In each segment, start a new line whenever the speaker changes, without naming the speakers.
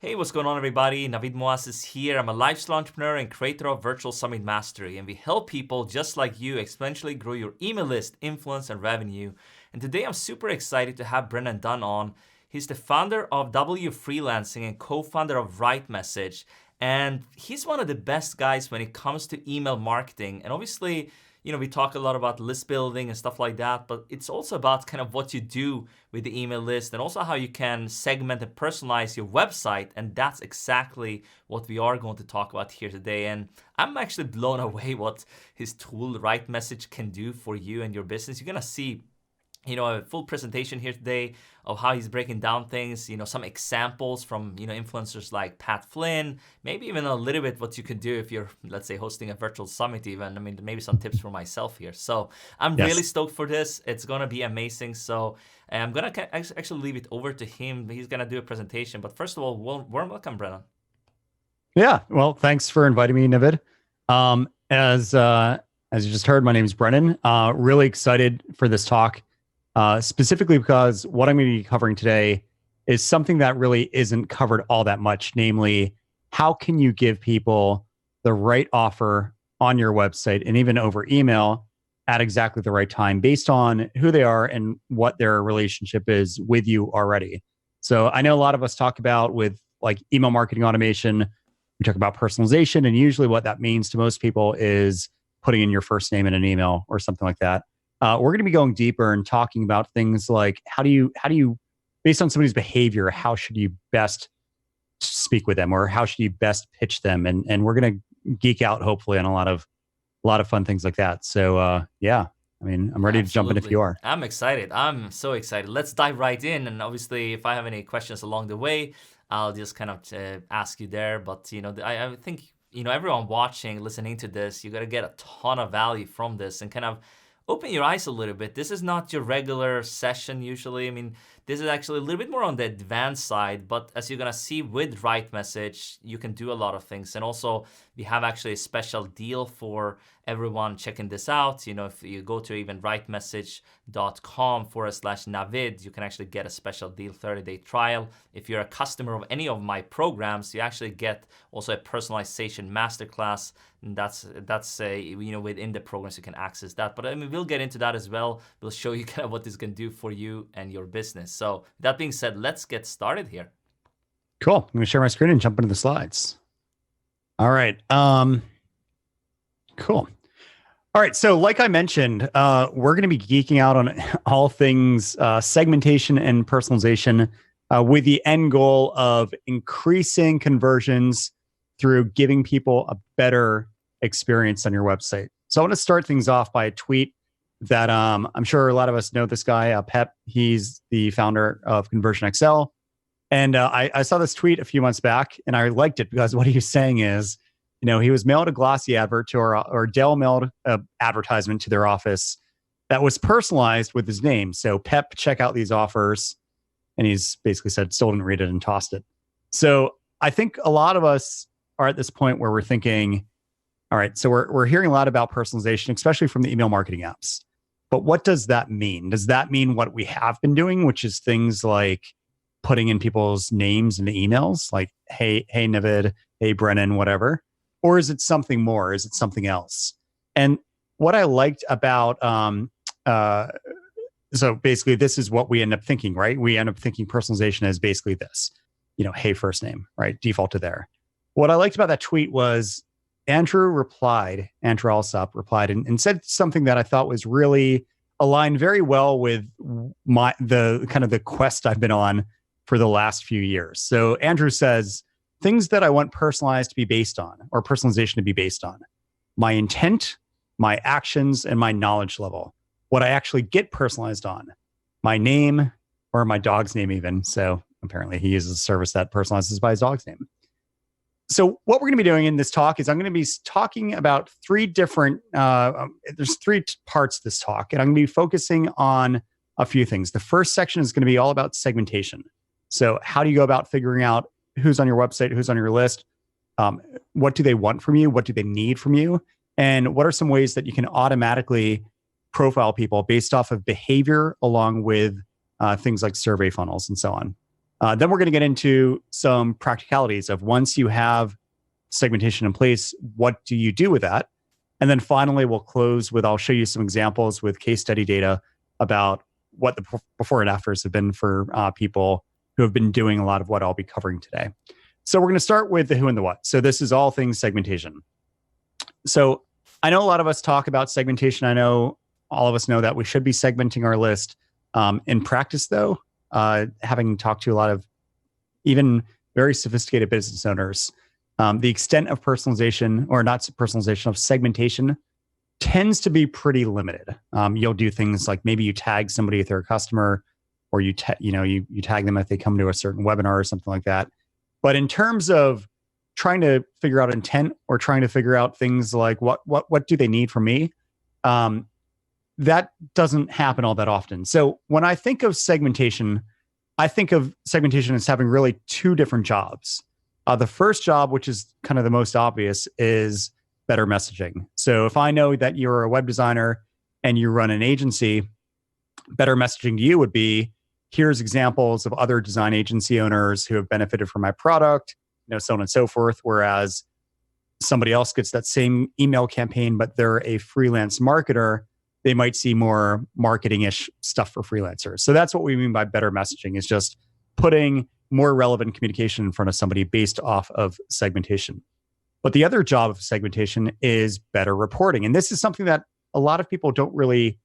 Hey, what's going on, everybody? Navid is here. I'm a lifestyle entrepreneur and creator of Virtual Summit Mastery, and we help people just like you exponentially grow your email list, influence, and revenue. And today I'm super excited to have Brennan Dunn on. He's the founder of W Freelancing and co-founder of RightMessage, and he's one of the best guys when it comes to email marketing. And obviously, we talk a lot about list building and stuff like that, but it's also about kind of what you do with the email list and also how you can segment and personalize your website. And that's exactly what we are going to talk about here today. And I'm actually blown away what his tool, RightMessage, can do for you and your business. You're going to see a full presentation here today of how he's breaking down things, some examples from, influencers like Pat Flynn, maybe even a little bit what you could do if you're, let's say, hosting a virtual summit even. I mean, maybe some tips for myself here. So I'm really stoked for this. It's going to be amazing. So I'm going to actually leave it over to him. He's going to do a presentation. But first of all, warm welcome, Brennan.
Yeah, well, thanks for inviting me, Navid. As you just heard, my name is Brennan. Really excited for this talk. Specifically because what I'm going to be covering today is something that really isn't covered all that much, namely, how can you give people the right offer on your website and even over email at exactly the right time based on who they are and what their relationship is with you already. So I know a lot of us talk about with like email marketing automation, we talk about personalization, and usually what that means to most people is putting in your first name in an email or something like that. We're going to be going deeper and talking about things like how do you, based on somebody's behavior, how should you best speak with them, or how should you best pitch them? And we're going to geek out hopefully on a lot of fun things like that. So yeah, I mean, I'm ready to jump in if you are.
I'm excited. I'm so excited. Let's dive right in. And obviously, if I have any questions along the way, I'll just kind of ask you there. But I think everyone watching, listening to this, you got to get a ton of value from this and kind of open your eyes a little bit. This is not your regular session usually. I mean, this is actually a little bit more on the advanced side, but as you're gonna see with RightMessage, you can do a lot of things. And also, we have actually a special deal for everyone checking this out. If you go to even rightmessage.com/Navid, you can actually get a special deal, 30-day trial. If you're a customer of any of my programs, you actually get also a personalization masterclass. And that's within the programs you can access that. But I mean, we'll get into that as well. We'll show you kind of what this can do for you and your business. So that being said, let's get started here.
Cool. I'm going to share my screen and jump into the slides. All right. Cool. All right. So like I mentioned, we're going to be geeking out on all things segmentation and personalization with the end goal of increasing conversions through giving people a better experience on your website. So I want to start things off by a tweet that I'm sure a lot of us know this guy, Pep. He's the founder of Conversion XL. And I saw this tweet a few months back and I liked it because what he was saying is, he was mailed a glossy advert to or Dell mailed an advertisement to their office that was personalized with his name. So Pep, check out these offers. And he's basically said, still didn't read it and tossed it. So I think a lot of us are at this point where we're thinking, all right, so we're hearing a lot about personalization, especially from the email marketing apps. But what does that mean? Does that mean what we have been doing, which is things like putting in people's names in the emails, like, hey, Navid, hey, Brennan, whatever? Or is it something more? Is it something else? And what I liked about, so basically this is what we end up thinking, right? We end up thinking personalization as basically this, hey, first name, right? Default to there. What I liked about that tweet was Andrew Alsop replied and said something that I thought was really aligned very well with the quest I've been on for the last few years. So Andrew says, things that I want personalized to be based on, or personalization to be based on: my intent, my actions, and my knowledge level. What I actually get personalized on: my name, or my dog's name even. So apparently he uses a service that personalizes by his dog's name. So what we're going to be doing in this talk is I'm going to be talking about three different, there's three parts to this talk, and I'm going to be focusing on a few things. The first section is going to be all about segmentation. So how do you go about figuring out who's on your website, who's on your list? What do they want from you? What do they need from you? And what are some ways that you can automatically profile people based off of behavior along with things like survey funnels and so on? Then we're going to get into some practicalities of once you have segmentation in place, what do you do with that? And then finally, we'll close with, I'll show you some examples with case study data about what the before and afters have been for people who have been doing a lot of what I'll be covering today. So we're going to start with the who and the what. So this is all things segmentation. So I know a lot of us talk about segmentation. I know all of us know that we should be segmenting our list. In practice, though, having talked to a lot of even very sophisticated business owners, the extent of personalization, or not personalization, of segmentation tends to be pretty limited. You'll do things like maybe you tag somebody if they're a customer, or you tag them if they come to a certain webinar or something like that. But in terms of trying to figure out intent, or trying to figure out things like what do they need from me, that doesn't happen all that often. So when I think of segmentation, I think of segmentation as having really two different jobs. The first job, which is kind of the most obvious, is better messaging. So if I know that you're a web designer and you run an agency, better messaging to you would be, here's examples of other design agency owners who have benefited from my product, so on and so forth. Whereas somebody else gets that same email campaign, but they're a freelance marketer, they might see more marketing-ish stuff for freelancers. So that's what we mean by better messaging, is just putting more relevant communication in front of somebody based off of segmentation. But the other job of segmentation is better reporting. And this is something that a lot of people don't really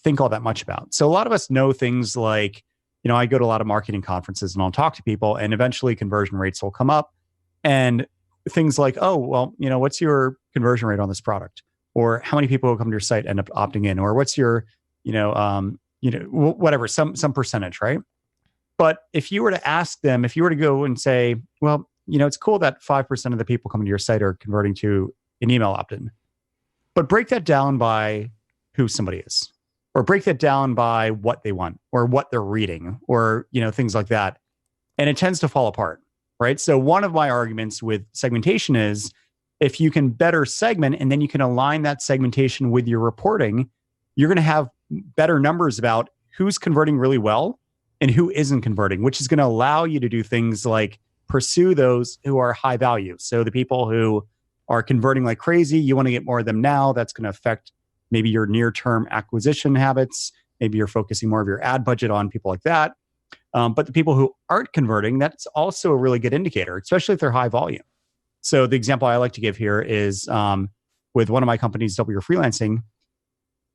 think all that much about. So a lot of us know things like, I go to a lot of marketing conferences and I'll talk to people, and eventually conversion rates will come up. And things like, oh, well, what's your conversion rate on this product? Or how many people who come to your site end up opting in? Or what's your, whatever, some percentage, right? But if you were to ask them, if you were to go and say, well, it's cool that 5% of the people coming to your site are converting to an email opt-in, but break that down by who somebody is, or break that down by what they want, or what they're reading, or, things like that. And it tends to fall apart, right? So one of my arguments with segmentation is, if you can better segment and then you can align that segmentation with your reporting, you're going to have better numbers about who's converting really well and who isn't converting, which is going to allow you to do things like pursue those who are high value. So the people who are converting like crazy, you want to get more of them now. That's going to affect maybe your near-term acquisition habits. Maybe you're focusing more of your ad budget on people like that. But the people who aren't converting, that's also a really good indicator, especially if they're high volume. So the example I like to give here is with one of my companies, W Freelancing.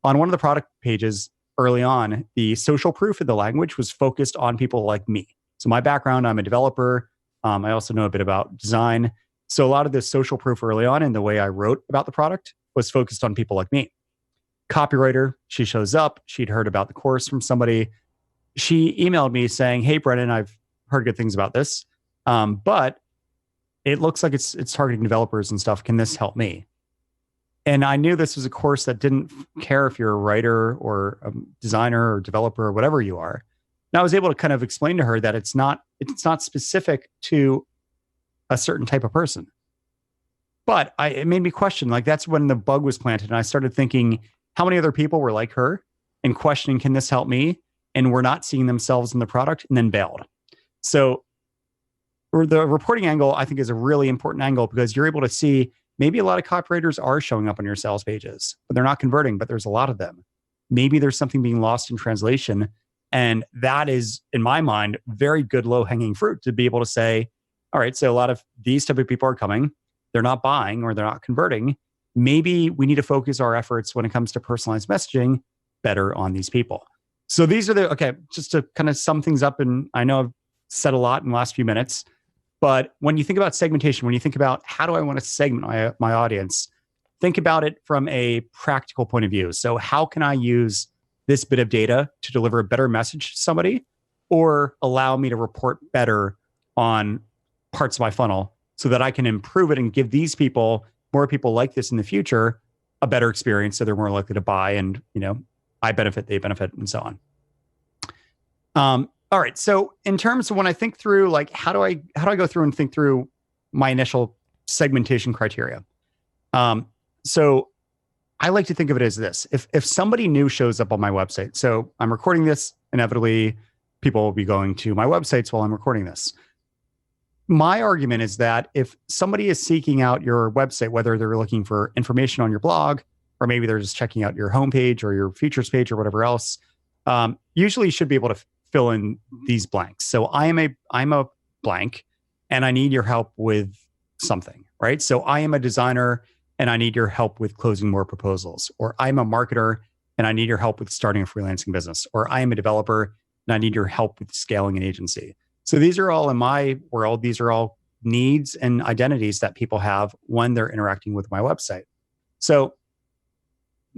On one of the product pages early on, the social proof of the language was focused on people like me. So my background, I'm a developer. I also know a bit about design. So a lot of the social proof early on in the way I wrote about the product was focused on people like me. Copywriter, she shows up. She'd heard about the course from somebody. She emailed me saying, hey, Brennan, I've heard good things about this, but it looks like it's targeting developers and stuff. Can this help me? And I knew this was a course that didn't care if you're a writer or a designer or developer or whatever you are. And I was able to kind of explain to her that it's not specific to a certain type of person. But it made me question, like, that's when the bug was planted. And I started thinking, how many other people were like her and questioning, can this help me? And were not seeing themselves in the product, and then bailed. So the reporting angle, I think, is a really important angle, because you're able to see maybe a lot of copywriters are showing up on your sales pages, but they're not converting, but there's a lot of them. Maybe there's something being lost in translation. And that is, in my mind, very good low-hanging fruit to be able to say, all right, so a lot of these type of people are coming, they're not buying or they're not converting. Maybe we need to focus our efforts when it comes to personalized messaging better on these people. So these are just to kind of sum things up, and I know I've said a lot in the last few minutes, but when you think about segmentation, when you think about how do I want to segment my audience, think about it from a practical point of view. So how can I use this bit of data to deliver a better message to somebody, or allow me to report better on parts of my funnel so that I can improve it and give these people, more people like this in the future, a better experience, so they're more likely to buy, and I benefit, they benefit, and so on. All right. So in terms of when I think through, like, how do I go through and think through my initial segmentation criteria? So I like to think of it as this: if somebody new shows up on my website, so I'm recording this inevitably, people will be going to my websites while I'm recording this. My argument is that if somebody is seeking out your website, whether they're looking for information on your blog, or maybe they're just checking out your homepage or your features page or whatever else, usually you should be able to fill in these blanks. So I'm a blank, and I need your help with something, right? So I am a designer, and I need your help with closing more proposals. Or I'm a marketer, and I need your help with starting a freelancing business. Or I am a developer, and I need your help with scaling an agency. So these are all, in my world, these are all needs and identities that people have when they're interacting with my website. So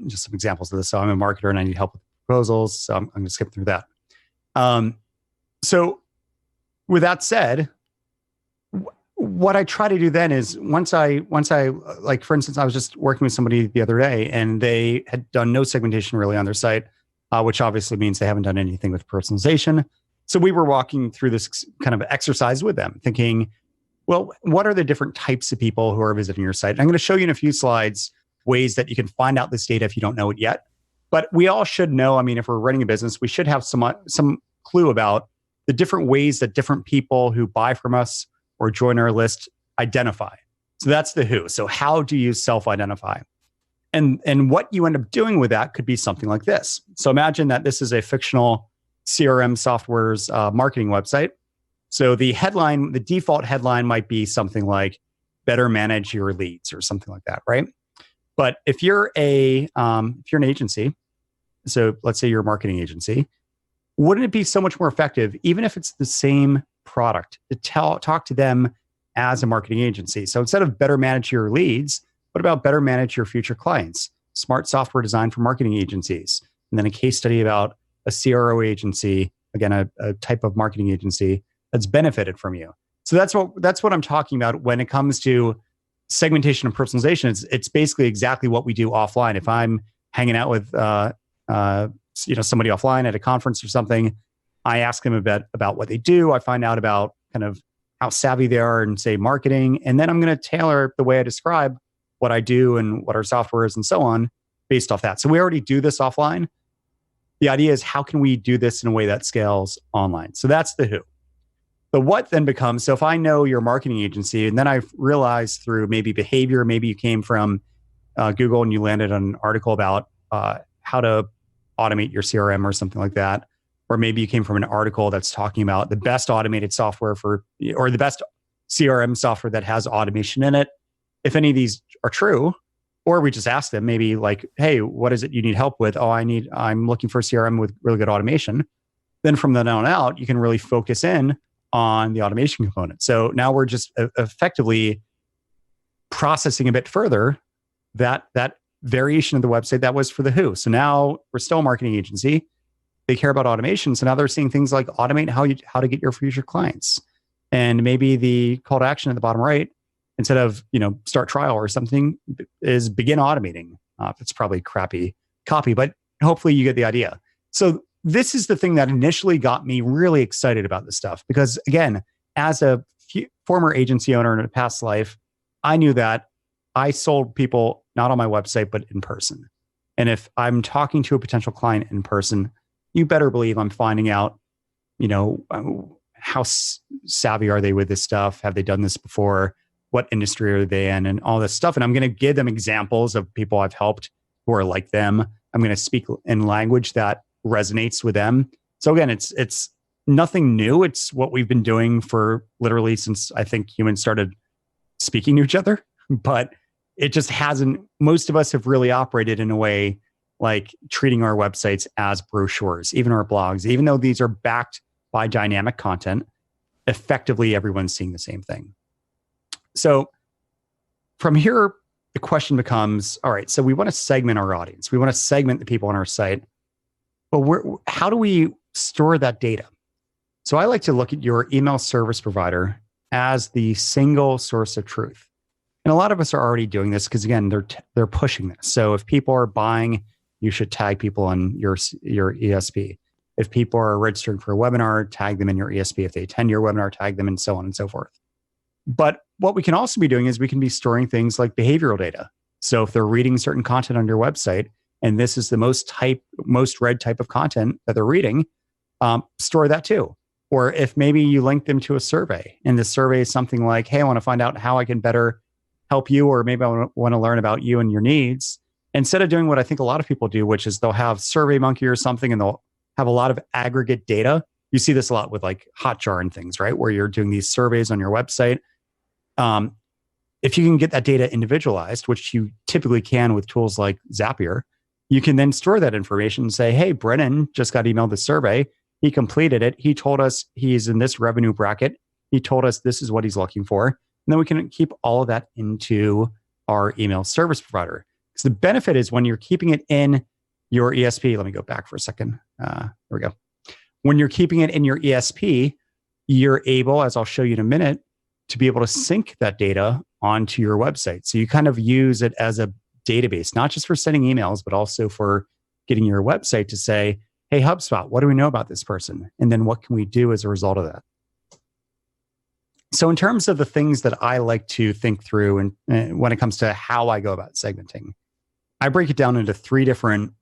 just some examples of this. So I'm a marketer and I need help with proposals. So I'm going to skip through that. So with that said, what I try to do then is once I like, for instance, I was just working with somebody the other day and they had done no segmentation really on their site, which obviously means they haven't done anything with personalization. So we were walking through this kind of exercise with them, thinking, well, what are the different types of people who are visiting your site? And I'm going to show you in a few slides ways that you can find out this data if you don't know it yet. But we all should know, I mean, if we're running a business, we should have some clue about the different ways that different people who buy from us or join our list identify. So that's the who. So how do you self-identify? And what you end up doing with that could be something like this. So imagine that this is a fictional CRM software's marketing website. So the headline, the default headline might be something like "Better manage your leads" or something like that, right? But if you're an agency, so let's say you're a marketing agency, wouldn't it be so much more effective, even if it's the same product, to talk to them as a marketing agency? So instead of "better manage your leads," what about "better manage your future clients"? Smart software designed for marketing agencies. And then a case study about a CRO agency, again, a type of marketing agency that's benefited from you. So that's what I'm talking about when it comes to segmentation and personalization. It's basically exactly what we do offline. If I'm hanging out with somebody offline at a conference or something, I ask them about what they do. I find out about kind of how savvy they are in, say, marketing, and then I'm going to tailor the way I describe what I do and what our software is and so on based off that. So we already do this offline. The idea is, how can we do this in a way that scales online? So that's the who. The what then becomes, so if I know your marketing agency, and then I've realized through maybe behavior, maybe you came from Google and you landed on an article about how to automate your CRM or something like that. Or maybe you came from an article that's talking about the best automated software or the best CRM software that has automation in it. If any of these are true, or we just ask them maybe like, "Hey, what is it you need help with?" "Oh, I'm looking for a CRM with really good automation." Then from then on out, you can really focus in on the automation component. So now we're just effectively processing a bit further that variation of the website that was for the who. So now we're still a marketing agency. They care about automation. So now they're seeing things like automate how to get your future clients. And maybe the call to action at the bottom right, instead of start trial or something, is begin automating. It's probably crappy copy, but hopefully you get the idea. So this is the thing that initially got me really excited about this stuff, because again, as a former agency owner in a past life, I knew that I sold people not on my website, but in person. And if I'm talking to a potential client in person, you better believe I'm finding out, how savvy are they with this stuff? Have they done this before? What industry are they in? And all this stuff. And I'm going to give them examples of people I've helped who are like them. I'm going to speak in language that resonates with them. So again, it's nothing new. It's what we've been doing for literally since I think humans started speaking to each other. But it just hasn't, most of us have really operated in a way like treating our websites as brochures, even our blogs, even though these are backed by dynamic content, effectively everyone's seeing the same thing. So from here, the question becomes, all right, so we want to segment our audience. We want to segment the people on our site. But how do we store that data? So I like to look at your email service provider as the single source of truth. And a lot of us are already doing this because, again, they're pushing this. So if people are buying, you should tag people on your ESP. If people are registering for a webinar, tag them in your ESP. If they attend your webinar, tag them, and so on and so forth. But what we can also be doing is we can be storing things like behavioral data. So if they're reading certain content on your website, and this is the most read type of content that they're reading, store that too. Or if maybe you link them to a survey and the survey is something like, hey, I want to find out how I can better help you, or maybe I want to learn about you and your needs. Instead of doing what I think a lot of people do, which is they'll have SurveyMonkey or something and they'll have a lot of aggregate data. You see this a lot with like Hotjar and things, right? Where you're doing these surveys on your website. If you can get that data individualized, which you typically can with tools like Zapier, you can then store that information and say, hey, Brennan just got emailed the survey. He completed it. He told us he's in this revenue bracket. He told us this is what he's looking for. And then we can keep all of that into our email service provider. Because the benefit is when you're keeping it in your ESP, let me go back for a second. There we go. When you're keeping it in your ESP, you're able, as I'll show you in a minute, to be able to sync that data onto your website. So you kind of use it as a database, not just for sending emails, but also for getting your website to say, hey, HubSpot, what do we know about this person? And then what can we do as a result of that? So in terms of the things that I like to think through and when it comes to how I go about segmenting, I break it down into 3 different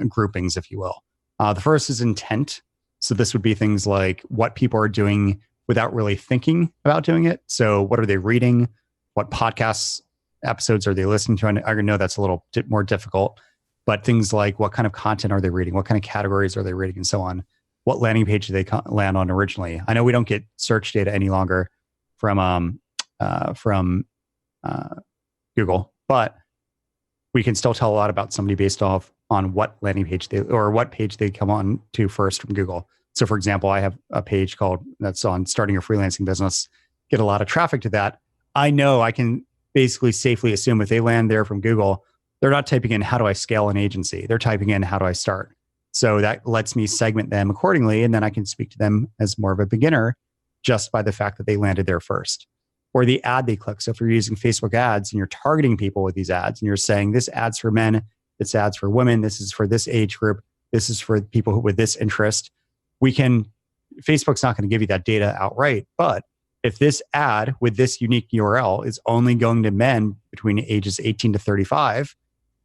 groupings, if you will. The first is intent. So this would be things like what people are doing without really thinking about doing it. So what are they reading? What podcasts episodes are they listening to? And I know that's a little more difficult, but things like what kind of content are they reading? What kind of categories are they reading and so on? What landing page did they land on originally? I know we don't get search data any longer from Google, but we can still tell a lot about somebody based off on what landing page what page they come on to first from Google. So for example, I have a page that's on starting a freelancing business, get a lot of traffic to that. I know I can basically safely assume if they land there from Google, they're not typing in, how do I scale an agency? They're typing in, how do I start? So that lets me segment them accordingly. And then I can speak to them as more of a beginner just by the fact that they landed there first. Or the ad they click. So if you're using Facebook ads and you're targeting people with these ads and you're saying this ad's for men, this ad's for women, this is for this age group, this is for people with this interest, Facebook's not going to give you that data outright. But if this ad with this unique URL is only going to men between ages 18 to 35,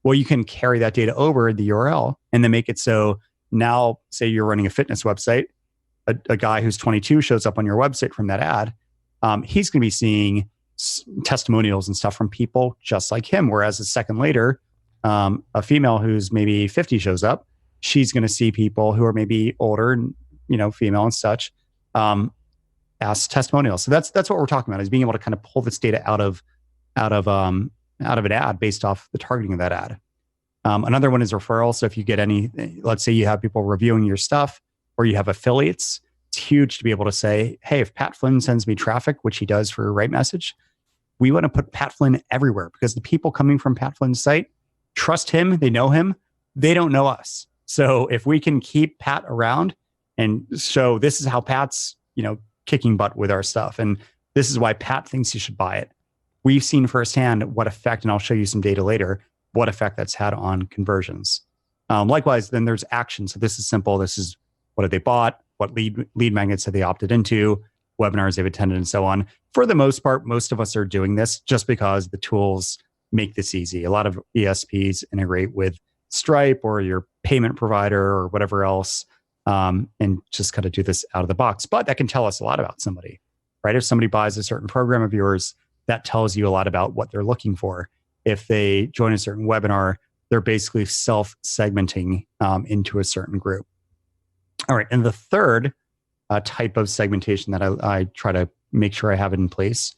well, you can carry that data over the URL and then make it so now, say you're running a fitness website, a guy who's 22 shows up on your website from that ad. He's going to be seeing testimonials and stuff from people just like him. Whereas a second later, a female who's maybe 50 shows up, she's going to see people who are maybe older and, female and such, as testimonials. So that's what we're talking about, is being able to kind of pull this data out of an ad based off the targeting of that ad. Another one is referral. So if you get let's say you have people reviewing your stuff or you have affiliates, it's huge to be able to say, hey, if Pat Flynn sends me traffic, which he does for RightMessage, we want to put Pat Flynn everywhere because the people coming from Pat Flynn's site trust him. They know him. They don't know us. So if we can keep Pat around and show this is how Pat's, kicking butt with our stuff, and this is why Pat thinks you should buy it. We've seen firsthand what effect, and I'll show you some data later, what effect that's had on conversions. Likewise, then there's action. So this is simple. This is what have they bought, what lead magnets have they opted into, webinars they've attended, and so on. For the most part, most of us are doing this just because the tools make this easy. A lot of ESPs integrate with Stripe or your payment provider or whatever else, and just kind of do this out of the box. But that can tell us a lot about somebody, right? If somebody buys a certain program of yours, that tells you a lot about what they're looking for. If they join a certain webinar, they're basically self-segmenting into a certain group. All right. And the third type of segmentation that I try to make sure I have it in place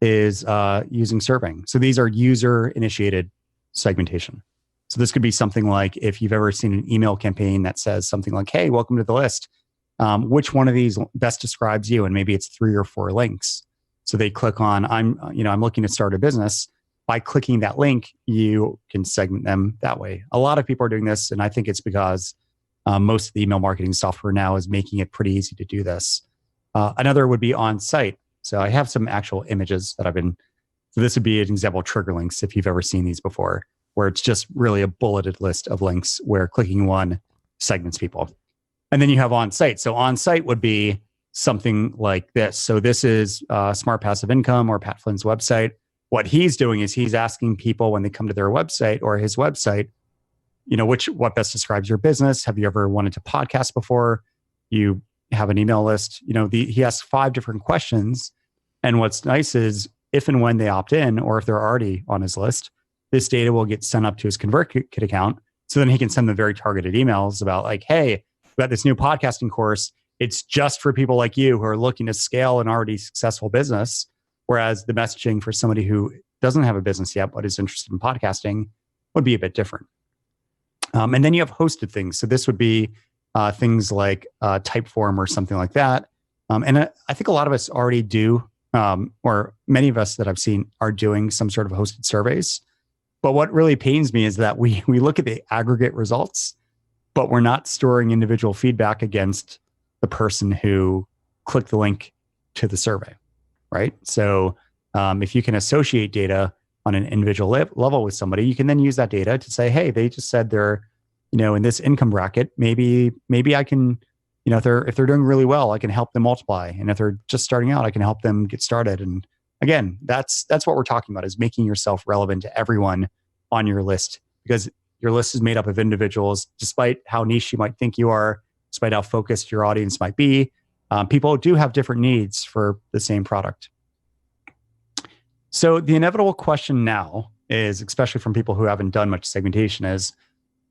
is using surveying. So these are user-initiated segmentation. So this could be something like if you've ever seen an email campaign that says something like, hey, welcome to the list. Which one of these best describes you? And maybe it's 3 or 4 links. So they click on, I'm looking to start a business. By clicking that link, you can segment them that way. A lot of people are doing this, and I think it's because most of the email marketing software now is making it pretty easy to do this. Another would be on site. So I have some actual images that so this would be an example of trigger links if you've ever seen these before, where it's just really a bulleted list of links where clicking one segments people. And then you have on site. So on site would be something like this. So this is Smart Passive Income or Pat Flynn's website. What he's doing is he's asking people when they come to their website or his website, what best describes your business? Have you ever wanted to podcast before? you have an email list, he asks 5 different questions. And what's nice is if and when they opt in, or if they're already on his list, this data will get sent up to his ConvertKit account. So then he can send them very targeted emails about like, hey, we got this new podcasting course. It's just for people like you who are looking to scale an already successful business. Whereas the messaging for somebody who doesn't have a business yet, but is interested in podcasting would be a bit different. And then you have hosted things. So this would be things like Typeform or something like that. And I think a lot of us already do, or many of us that I've seen are doing some sort of hosted surveys. But what really pains me is that we look at the aggregate results, but we're not storing individual feedback against the person who clicked the link to the survey, right? So if you can associate data on an individual level with somebody, you can then use that data to say, hey, they just said they're, in this income bracket, maybe I can, if they're doing really well, I can help them multiply. And if they're just starting out, I can help them get started. And again, that's what we're talking about, is making yourself relevant to everyone on your list, because your list is made up of individuals. Despite how niche you might think you are, despite how focused your audience might be, people do have different needs for the same product. So the inevitable question now is, especially from people who haven't done much segmentation, is,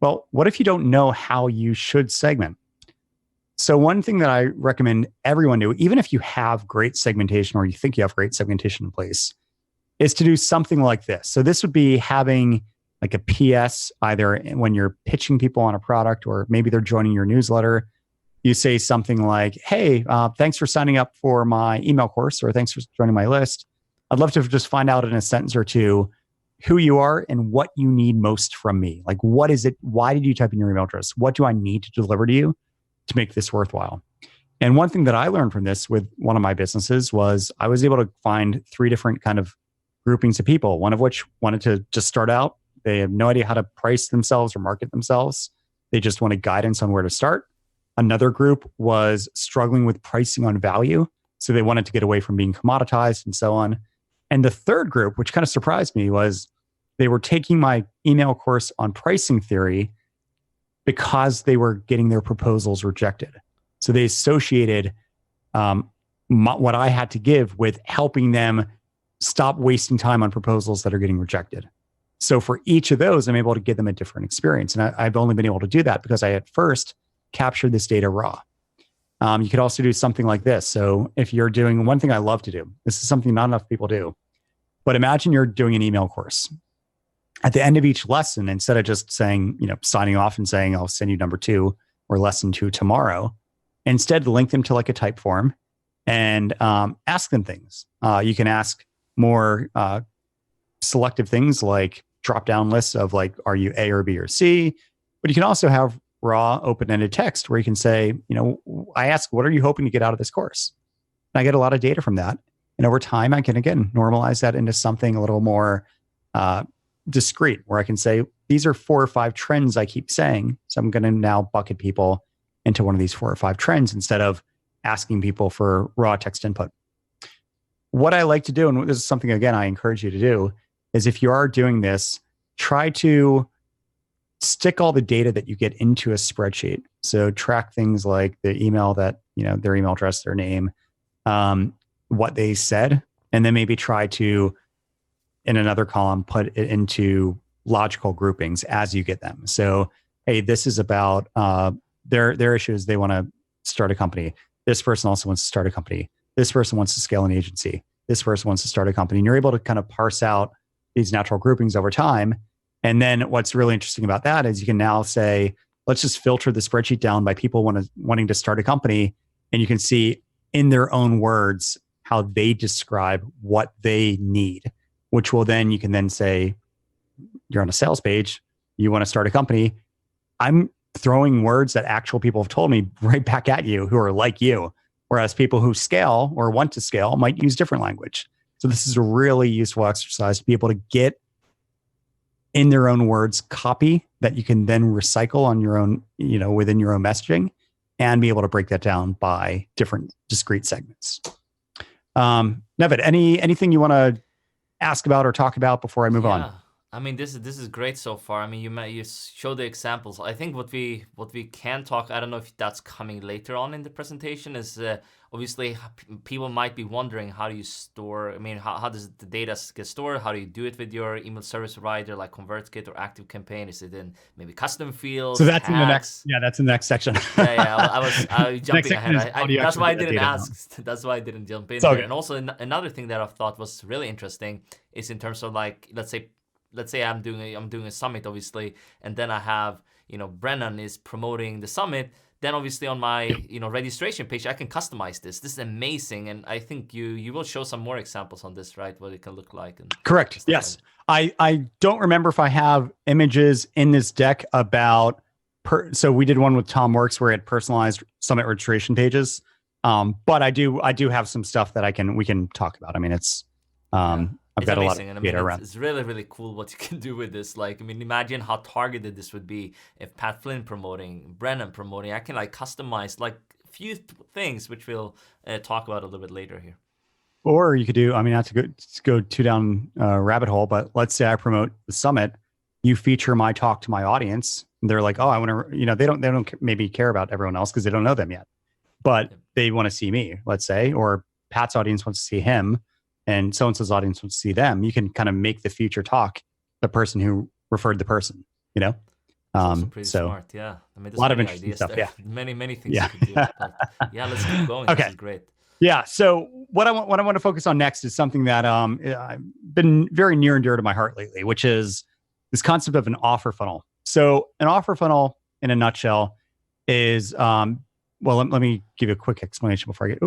well, what if you don't know how you should segment? So one thing that I recommend everyone do, even if you have great segmentation or you think you have great segmentation in place, is to do something like this. So this would be having like a PS, either when you're pitching people on a product, or maybe they're joining your newsletter. You say something like, hey, thanks for signing up for my email course, or thanks for joining my list. I'd love to just find out in a sentence or two who you are and what you need most from me. Like, what is it? Why did you type in your email address? What do I need to deliver to you to make this worthwhile? And one thing that I learned from this with one of my businesses was I was able to find 3 different kind of groupings of people, one of which wanted to just start out. They have no idea how to price themselves or market themselves. They just wanted guidance on where to start. Another group was struggling with pricing on value. So they wanted to get away from being commoditized and so on. And the third group, which kind of surprised me, was they were taking my email course on pricing theory because they were getting their proposals rejected. So they associated what I had to give with helping them stop wasting time on proposals that are getting rejected. So for each of those, I'm able to give them a different experience. And I've only been able to do that because I at first captured this data raw. You could also do something like this. So if you're doing one thing I love to do, this is something not enough people do, but imagine you're doing an email course. At the end of each lesson, instead of just saying, signing off and saying, I'll send you number 2 or lesson 2 tomorrow, instead link them to like a type form and ask them things. You can ask more selective things like drop down lists of like, are you A or B or C? But you can also have raw open-ended text where you can say, I ask, what are you hoping to get out of this course? And I get a lot of data from that. And over time, I can, again, normalize that into something a little more discrete, where I can say, these are 4 or 5 trends I keep saying. So I'm going to now bucket people into one of these 4 or 5 trends instead of asking people for raw text input. What I like to do, and this is something, again, I encourage you to do, is if you are doing this, try to stick all the data that you get into a spreadsheet. So track things like the email that, their email address, their name, what they said, and then maybe try to, in another column, put it into logical groupings as you get them. So, hey, this is about their issues. They want to start a company. This person also wants to start a company. This person wants to scale an agency. This person wants to start a company. And you're able to kind of parse out these natural groupings over time. And then what's really interesting about that is you can now say, let's just filter the spreadsheet down by people wanting to start a company. And you can see in their own words how they describe what they need, which will then, you can then say, you're on a sales page, you want to start a company. I'm throwing words that actual people have told me right back at you who are like you. Whereas people who scale or want to scale might use different language. So this is a really useful exercise to be able to get in their own words copy that you can then recycle on your own, within your own messaging, and be able to break that down by different discrete segments. Navid, anything you want to ask about or talk about before I move on?
I mean, this is great so far. I mean, you show the examples. I think what we can talk. I don't know if that's coming later on in the presentation. Is obviously people might be wondering, how do you store? I mean, how does the data get stored? How do you do it with your email service provider like ConvertKit or ActiveCampaign? Is it in maybe custom
So
fields,
that's in the next.
tags?
Yeah, that's in the next section.
Yeah. I was
Next
jumping
section
ahead.
is how do you
That's
actually
why I
get that
didn't
data down.
ask. That's why I didn't jump in
It's all
here.
good.
And also another thing that I thought was really interesting is in terms of like, let's say I'm doing a summit, obviously, and then I have, Brennan is promoting the summit. Then obviously on my registration page I can customize this. This is amazing, and I think you will show some more examples on this, right? What it can look like and
Correct.
stuff
Yes.
like
I don't remember if I have images in this deck about so we did one with Tom Works where it personalized summit registration pages. But I do have some stuff that we can talk about. I mean, I've
It's
got a lot of
amazing, and I mean,
data around.
it's really, really cool what you can do with this. Like, I mean, imagine how targeted this would be if Pat Flynn promoting, Brennan promoting. I can like customize like a few things, which we'll talk about a little bit later here.
Or you could do, I mean, not to go too down a rabbit hole, but let's say I promote the summit, you feature my talk to my audience. And they're like, oh, I want to, they don't maybe care about everyone else because they don't know them yet, but they want to see me, let's say, or Pat's audience wants to see him and so-and-so's audience wants to see them. You can kind of make the feature talk the person who referred the person,
It's also pretty
so
smart. Yeah. I mean, there's
a lot of
many
interesting
ideas
stuff.
there.
Yeah.
Many things
Yeah.
you can do. But yeah, let's keep going.
Okay.
This is great.
Yeah. So what I want to focus on next is something that I've been very near and dear to my heart lately, which is this concept of an offer funnel. So an offer funnel, in a nutshell, is well, let me give you a quick explanation before I get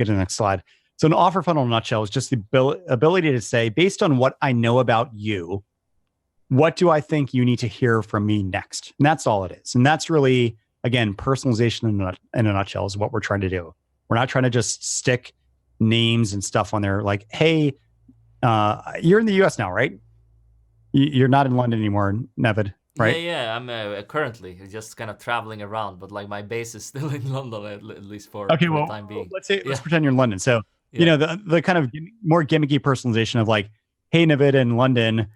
to the next slide. So an offer funnel, in a nutshell, is just the ability to say, based on what I know about you, what do I think you need to hear from me next? And that's all it is. And that's really, again, personalization in a nutshell is what we're trying to do. We're not trying to just stick names and stuff on there like, hey, you're in the US now, right? You're not in London anymore, Navid, right?
Yeah. I'm currently just kind of traveling around, but like my base is still in London, at least for the time being.
Let's pretend you're in London. So, the kind of more gimmicky personalization of like, hey, Navid in London,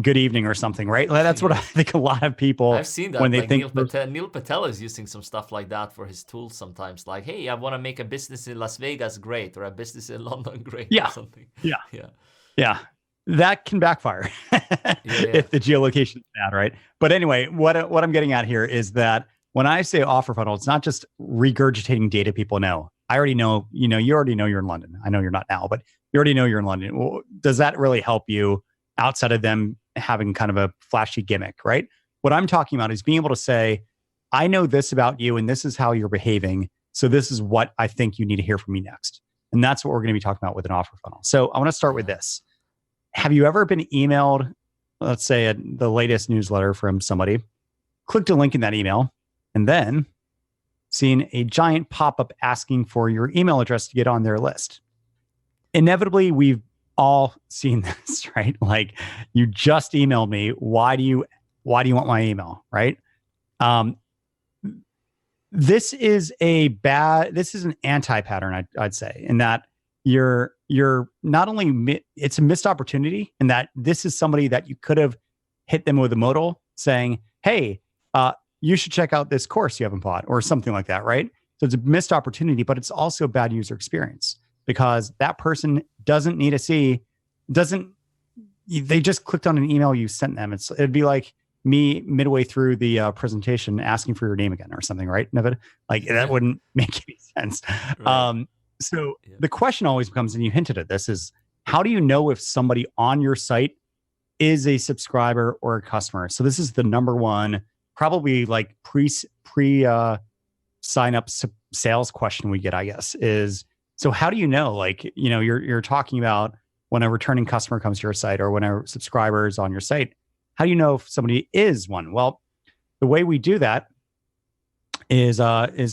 good evening or something, right? That's what I think a lot of people,
I've seen that
when they
like
think
Neil Patel is using some stuff like that for his tools sometimes. Like, hey, I want to make a business in Las Vegas great, or a business in London great, or something.
Yeah. That can backfire if the geolocation is bad, right? But anyway, what I'm getting at here is that when I say offer funnel, it's not just regurgitating data people know. I already know, you already know you're in London. I know you're not now, but you already know you're in London. Well, does that really help you outside of them having kind of a flashy gimmick, right? What I'm talking about is being able to say, I know this about you and this is how you're behaving. So this is what I think you need to hear from me next. And that's what we're going to be talking about with an offer funnel. So I want to start with this. Have you ever been emailed, let's say the latest newsletter from somebody, clicked a link in that email, and then seen a giant pop-up asking for your email address to get on their list? Inevitably, we've all seen this, right? Like, you just emailed me. Why do you want my email, right? This is an anti-pattern, I'd say, in that you're not only, it's a missed opportunity in that this is somebody that you could have hit them with a modal saying, hey, you should check out this course you haven't bought, or something like that, right? So it's a missed opportunity, but it's also a bad user experience because that person doesn't need to see, they just clicked on an email you sent them. It'd be like me midway through the presentation asking for your name again or something, right, Navid? Like, that wouldn't make any sense. Right. So the question always becomes, and you hinted at this, is how do you know if somebody on your site is a subscriber or a customer? So this is the number one, probably like pre sign up sales question we get, I guess, is, so how do you know, like, you're talking about when a returning customer comes to your site or when a subscriber is on your site, how do you know if somebody is one? Well, the way we do that is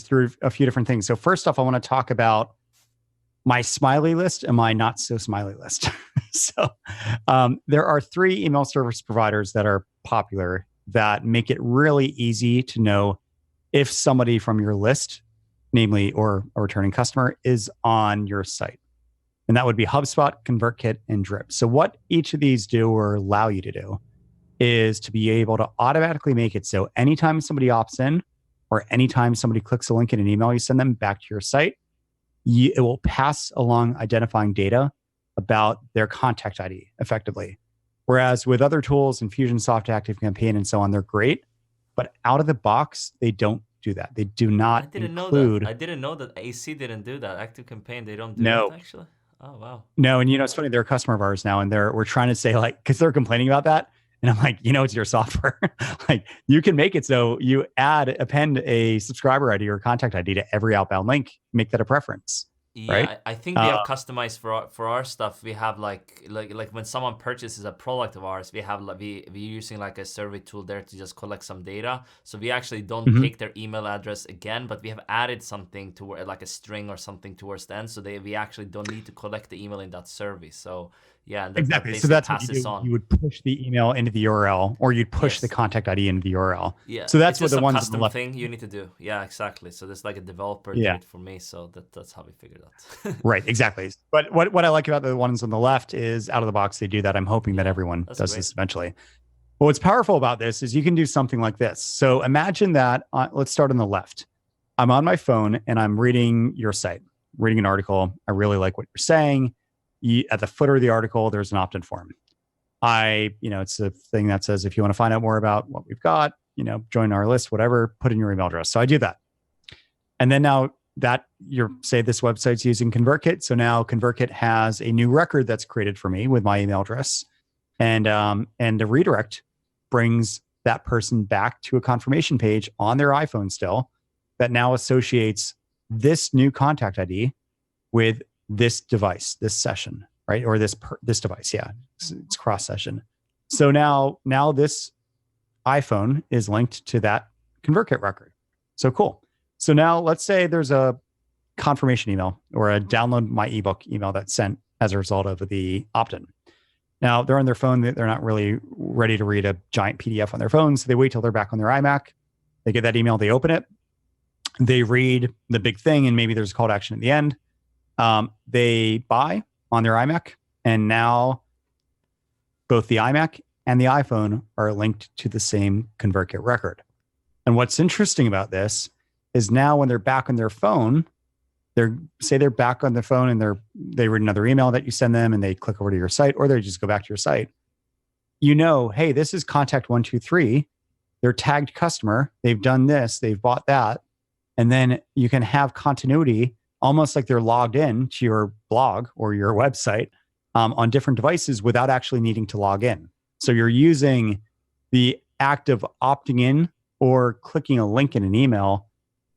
through a few different things. So first off, I want to talk about my smiley list and my not so smiley list. So there are 3 email service providers that are popular that make it really easy to know if somebody from your list, namely, or a returning customer, is on your site. And that would be HubSpot, ConvertKit, and Drip. So what each of these do or allow you to do is to be able to automatically make it so anytime somebody opts in or anytime somebody clicks a link in an email you send them back to your site, it will pass along identifying data about their contact ID effectively. Whereas with other tools, Infusionsoft, ActiveCampaign, and so on, they're great, but out of the box, they don't do that. They do not
I didn't know that.
include.
I didn't know that AC didn't do that. Active Campaign, they don't do that
No,
actually. Oh wow.
no, and it's funny. They're a customer of ours now, and we're trying to say like because they're complaining about that, and I'm like, it's your software. Like you can make it so you append a subscriber ID or contact ID to every outbound link, make that a preference, right?
Yeah, I think we have customized for our stuff. We have like when someone purchases a product of ours, we have we're using like a survey tool there to just collect some data. So we actually don't take their email address again, but we have added something to like a string or something towards the end, so we actually don't need to collect the email in that survey. So yeah, and
exactly. So that's what you do.
on.
You would push the email into the URL, or you'd push the contact ID into the URL.
Yeah.
So that's
what
the ones
custom thing you need to do. Yeah, exactly. So there's like a developer did it for me. So that's how we figured out.
Right. Exactly. But what I like about the ones on the left is out of the box they do that. I'm hoping that everyone does this eventually. But what's powerful about this is you can do something like this. So imagine that. Let's start on the left. I'm on my phone and I'm reading your site, reading an article. I really like what you're saying. At the footer of the article, there's an opt-in form. It's a thing that says, if you want to find out more about what we've got, join our list, whatever, put in your email address. So I do that. And then now that say this website's using ConvertKit. So now ConvertKit has a new record that's created for me with my email address. And the redirect brings that person back to a confirmation page on their iPhone still that now associates this new contact ID with this device, this session, right? Or this device. Yeah, it's cross session. So now this iPhone is linked to that ConvertKit record. So cool. So now let's say there's a confirmation email or a download my ebook email that's sent as a result of the opt-in. Now they're on their phone. They're not really ready to read a giant PDF on their phone. So they wait till they're back on their iMac. They get that email, they open it, they read the big thing, and maybe there's a call to action at the end. They buy on their iMac, and now both the iMac and the iPhone are linked to the same ConvertKit record. And what's interesting about this is now when they're back on their phone, they're back on the phone and they read another email that you send them and they click over to your site, or they just go back to your site. Hey, this is contact 123. They're tagged customer. They've done this. They've bought that. And then you can have continuity almost like they're logged in to your blog or your website on different devices without actually needing to log in. So you're using the act of opting in or clicking a link in an email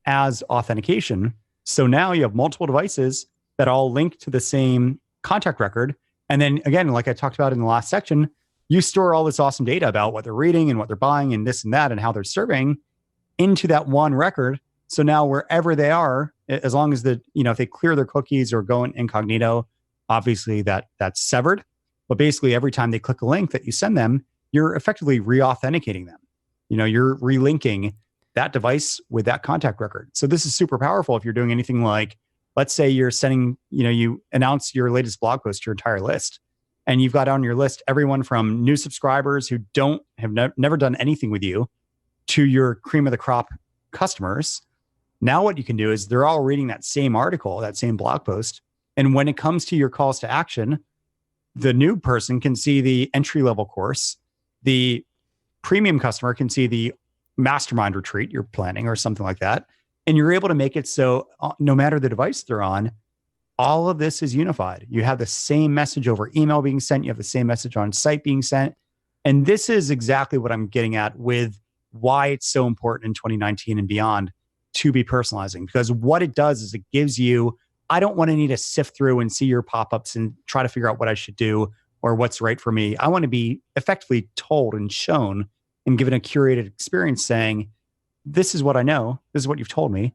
as authentication. So now you have multiple devices that all link to the same contact record. And then again, like I talked about in the last section, you store all this awesome data about what they're reading and what they're buying and this and that and how they're serving into that one record. So now wherever they are, as long as if they clear their cookies or go in incognito, obviously that's severed. But basically every time they click a link that you send them, you're effectively re-authenticating them. You're relinking that device with that contact record. So this is super powerful if you're doing anything like, let's say you're sending, you announce your latest blog post to your entire list. And you've got on your list everyone from new subscribers who never done anything with you to your cream of the crop customers. Now what you can do is they're all reading that same article, that same blog post. And when it comes to your calls to action, the new person can see the entry-level course. The premium customer can see the mastermind retreat you're planning or something like that. And you're able to make it so no matter the device they're on, all of this is unified. You have the same message over email being sent. You have the same message on site being sent. And this is exactly what I'm getting at with why it's so important in 2019 and beyond to be personalizing. Because what it does is it gives you, I don't want to need to sift through and see your pop-ups and try to figure out what I should do or what's right for me. I want to be effectively told and shown and given a curated experience saying, this is what I know. This is what you've told me.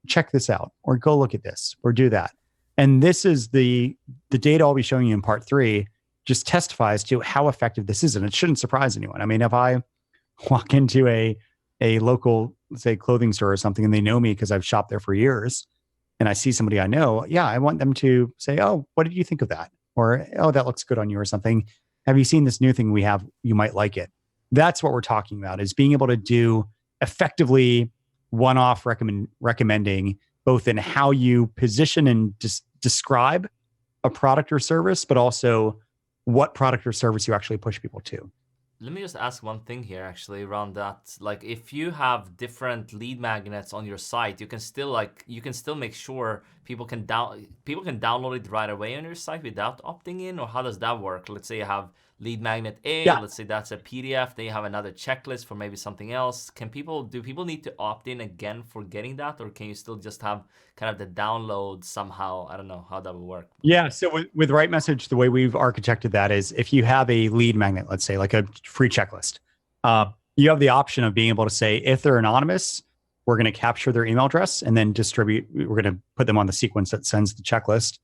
Check this out, or go look at this, or do that. And this is the data I'll be showing you in part 3 just testifies to how effective this is. And it shouldn't surprise anyone. I mean, if I walk into a local, let's say, clothing store or something, and they know me because I've shopped there for years, and I see somebody I know, yeah, I want them to say, oh, what did you think of that? Or, oh, that looks good on you or something. have you seen this new thing we have? You might like it. That's what we're talking about, is being able to do effectively one-off recommending, both in how you position and describe a product or service, but also what product or service you actually push people to.
Let me just ask one thing here actually around that. Like if you have different lead magnets on your site, you can still make sure people can download it right away on your site without opting in, or how does that work? Let's say you have lead magnet A,
Yeah.
let's say that's a PDF, then you have another checklist for maybe something else. Do people need to opt in again for getting that, or can you still just have kind of the download somehow? I don't know how that would work.
Yeah. So with RightMessage, the way we've architected that is, if you have a lead magnet, let's say like a free checklist, you have the option of being able to say, if they're anonymous, we're going to capture their email address and then distribute. We're going to put them on the sequence that sends the checklist.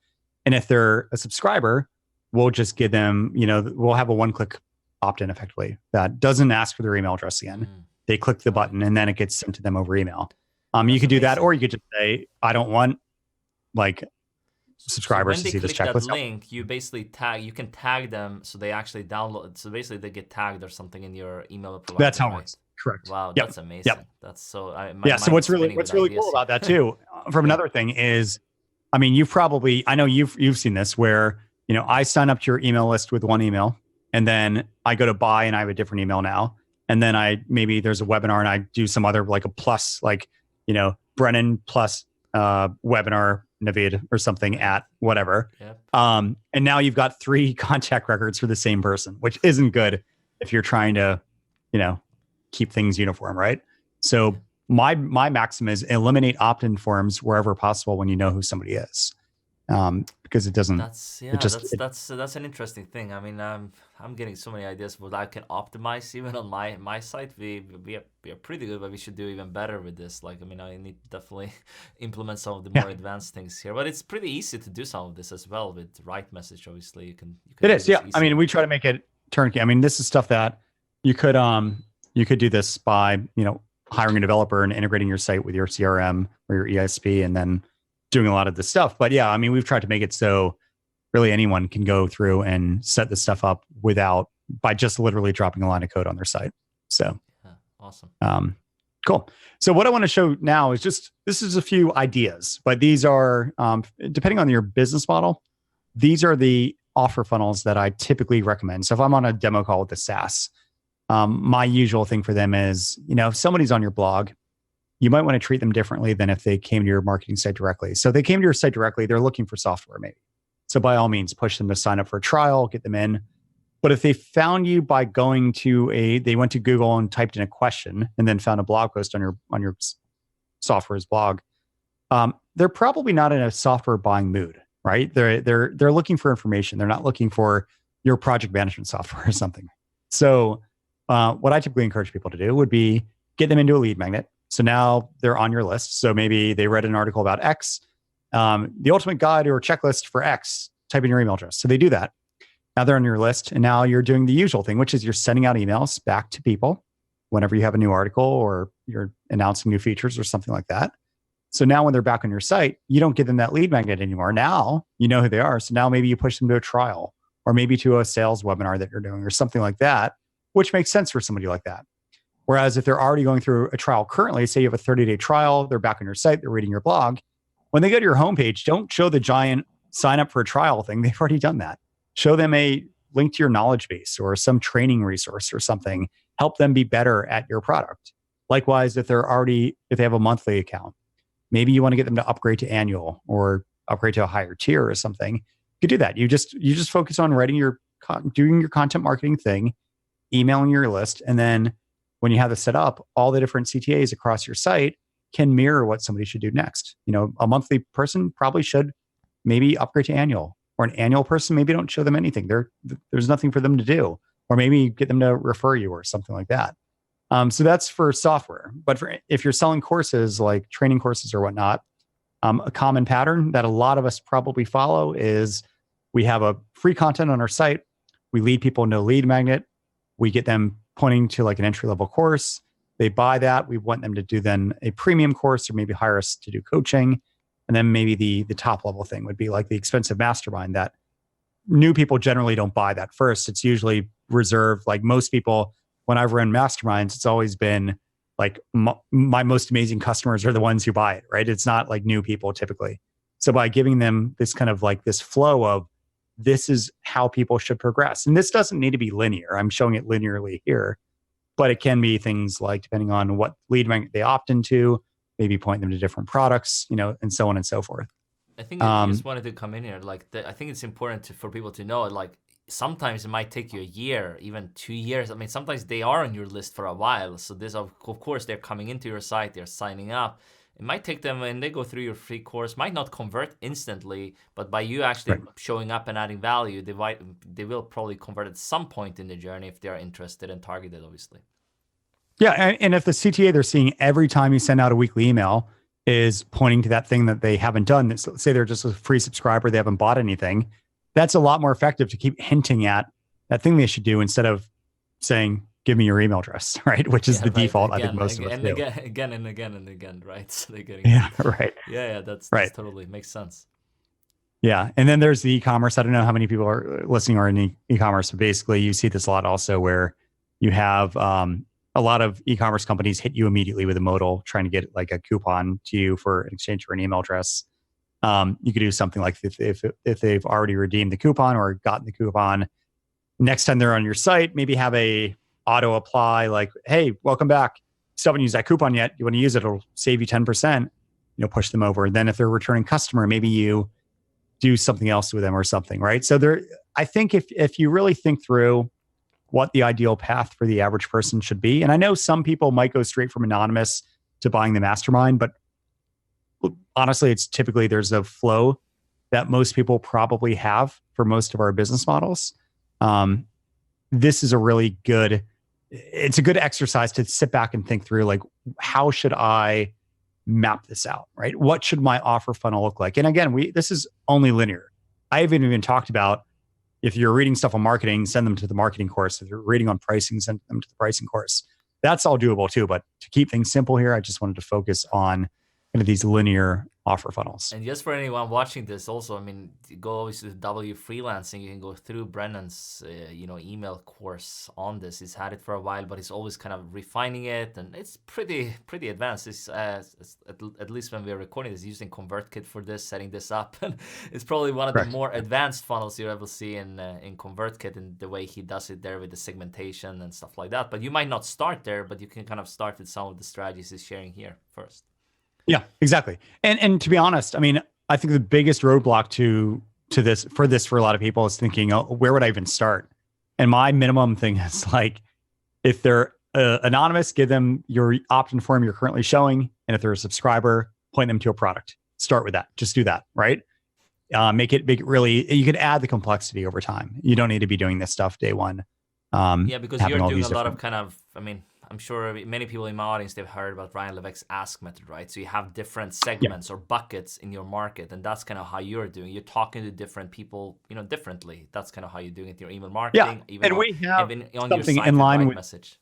And if they're a subscriber, we'll just give them, we'll have a one-click opt-in effectively that doesn't ask for their email address again. They click the button and then it gets sent to them over email. You could do that, or you could just say, I don't want like subscribers to see this checklist.
When they click that link, you can tag them so they actually download. So basically they get tagged or something in your email provider.
That's how it works. Correct.
Wow,
yep.
That's amazing.
Yep.
That's so.
So what's really cool about that too, from another thing is, I mean, I know you've seen this where, I sign up to your email list with one email, and then I go to buy and I have a different email now. And then maybe there's a webinar and I do some other, like a plus, like, Brennan plus webinar Navid or something at whatever.
Yep.
And now you've got 3 contact records for the same person, which isn't good if you're trying to, keep things uniform, right? So my maxim is eliminate opt-in forms wherever possible when you know who somebody is, because it doesn't.
That's an interesting thing. I mean, I'm getting so many ideas of what I can optimize even on my site. We are pretty good, but we should do even better with this. Like, I mean, I need to definitely implement some of the more advanced things here. But it's pretty easy to do some of this as well with RightMessage. Obviously, you can.
It is, yeah. I mean, we try to make it turnkey. I mean, this is stuff that you could do this by, hiring a developer and integrating your site with your CRM or your ESP and then doing a lot of this stuff. But yeah, I mean, we've tried to make it so really anyone can go through and set this stuff up by just literally dropping a line of code on their site. So
yeah,
awesome. Cool. So what I want to show now is this is a few ideas, but these are, depending on your business model, these are the offer funnels that I typically recommend. So if I'm on a demo call with the SaaS, my usual thing for them is, if somebody's on your blog, you might want to treat them differently than if they came to your marketing site directly. So if they came to your site directly, they're looking for software maybe. So by all means, push them to sign up for a trial, get them in. But if they found you by they went to Google and typed in a question and then found a blog post on your software's blog, they're probably not in a software buying mood, right? They're looking for information. They're not looking for your project management software or something. So what I typically encourage people to do would be get them into a lead magnet. So now they're on your list. So maybe they read an article about X, the ultimate guide or checklist for X, type in your email address. So they do that. Now they're on your list. And now you're doing the usual thing, which is you're sending out emails back to people whenever you have a new article or you're announcing new features or something like that. So now when they're back on your site, you don't give them that lead magnet anymore. Now you know who they are. So now maybe you push them to a trial or maybe to a sales webinar that you're doing or something like that, which makes sense for somebody like that. Whereas if they're already going through a trial currently, say you have a 30-day trial, they're back on your site, they're reading your blog. When they go to your homepage, don't show the giant sign up for a trial thing. They've already done that. Show them a link to your knowledge base or some training resource or something. Help them be better at your product. Likewise, if they have a monthly account, maybe you want to get them to upgrade to annual or upgrade to a higher tier or something. You could do that. You just focus on doing your content marketing thing, emailing your list, and then when you have this set up, all the different CTAs across your site can mirror what somebody should do next. A monthly person probably should maybe upgrade to annual, or an annual person, maybe don't show them anything. There's nothing for them to do, or maybe get them to refer you or something like that. So that's for software. But if you're selling courses like training courses or whatnot, a common pattern that a lot of us probably follow is we have a free content on our site. We lead people into a lead magnet. We get them pointing to like an entry-level course. They buy that. We want them to do then a premium course or maybe hire us to do coaching. And then maybe the top level thing would be like the expensive mastermind that new people generally don't buy that first. It's usually reserved. Like most people, when I've run masterminds, it's always been like my most amazing customers are the ones who buy it, right? It's not like new people typically. So by giving them this kind of like this flow of this is how people should progress. And this doesn't need to be linear. I'm showing it linearly here, but it can be things like depending on what lead magnet they opt into, maybe point them to different products, and so on and so forth.
I think I just wanted to come in here. I think it's important for people to know, like, sometimes it might take you a year, even 2 years. I mean, sometimes they are on your list for a while. So this, of course, they're coming into your site, they're signing up. It might take them, when they go through your free course, might not convert instantly, but by you actually showing up and adding value, they will probably convert at some point in the journey if they are interested and targeted, obviously.
Yeah, and if the CTA they're seeing every time you send out a weekly email is pointing to that thing that they haven't done, let's say they're just a free subscriber, they haven't bought anything, that's a lot more effective to keep hinting at that thing they should do instead of saying, give me your email address, right? Which is the default. Again, I think most of us do.
Again and again, right? So they're getting
right.
Yeah, that's totally makes sense.
Yeah, and then there's the e-commerce. I don't know how many people are listening are in e-commerce, but basically you see this a lot also where you have a lot of e-commerce companies hit you immediately with a modal trying to get like a coupon to you for an exchange for an email address. You could do something like if they've already redeemed the coupon or gotten the coupon, next time they're on your site, maybe have a auto apply like, hey, welcome back. Still haven't used that coupon yet. You want to use it? It'll save you 10%. Push them over. Then if they're a returning customer, maybe you do something else with them or something, right? So I think if you really think through what the ideal path for the average person should be, and I know some people might go straight from anonymous to buying the mastermind, but honestly, it's typically there's a flow that most people probably have for most of our business models. This is it's a good exercise to sit back and think through, like, how should I map this out, right? What should my offer funnel look like? And again, this is only linear. I haven't even talked about if you're reading stuff on marketing, send them to the marketing course. If you're reading on pricing, send them to the pricing course. That's all doable too. But to keep things simple here, I just wanted to focus on kind of these linear offer funnels.
And just for anyone watching this also, I mean, go always to W Freelancing. You can go through Brennan's, email course on this. He's had it for a while, but he's always kind of refining it, and it's pretty advanced. It's at least when we're recording this, using ConvertKit for this, setting this up. It's probably one of the more advanced funnels you ever see in ConvertKit, and the way he does it there with the segmentation and stuff like that. But you might not start there, but you can kind of start with some of the strategies he's sharing here first.
Yeah, exactly. And to be honest, I mean, I think the biggest roadblock to this for a lot of people is thinking, oh, where would I even start? And my minimum thing is like, if they're anonymous, give them your opt-in form you're currently showing. And if they're a subscriber, point them to a product. Start with that. Just do that, right? Make it really, you could add the complexity over time. You don't need to be doing this stuff day one.
Because you're doing a lot of kind of, I mean, I'm sure many people in my audience, they've heard about Ryan Levesque's ask method, right? So you have different segments or buckets in your market, and that's kind of how you're doing. You're talking to different people, differently. That's kind of how you're doing it in your email marketing.
Yeah, and we have
on
something
your site
in line with
RightMessage.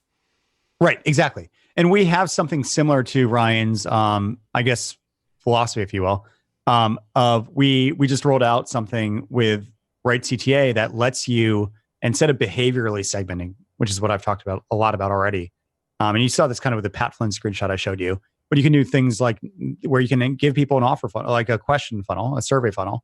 Right, exactly. And we have something similar to Ryan's, I guess, philosophy, if you will, of we just rolled out something with Right CTA that lets you, instead of behaviorally segmenting, which is what I've talked about a lot about already. And you saw this kind of with the Pat Flynn screenshot I showed you, but you can do things like where you can give people an offer funnel, like a question funnel, a survey funnel.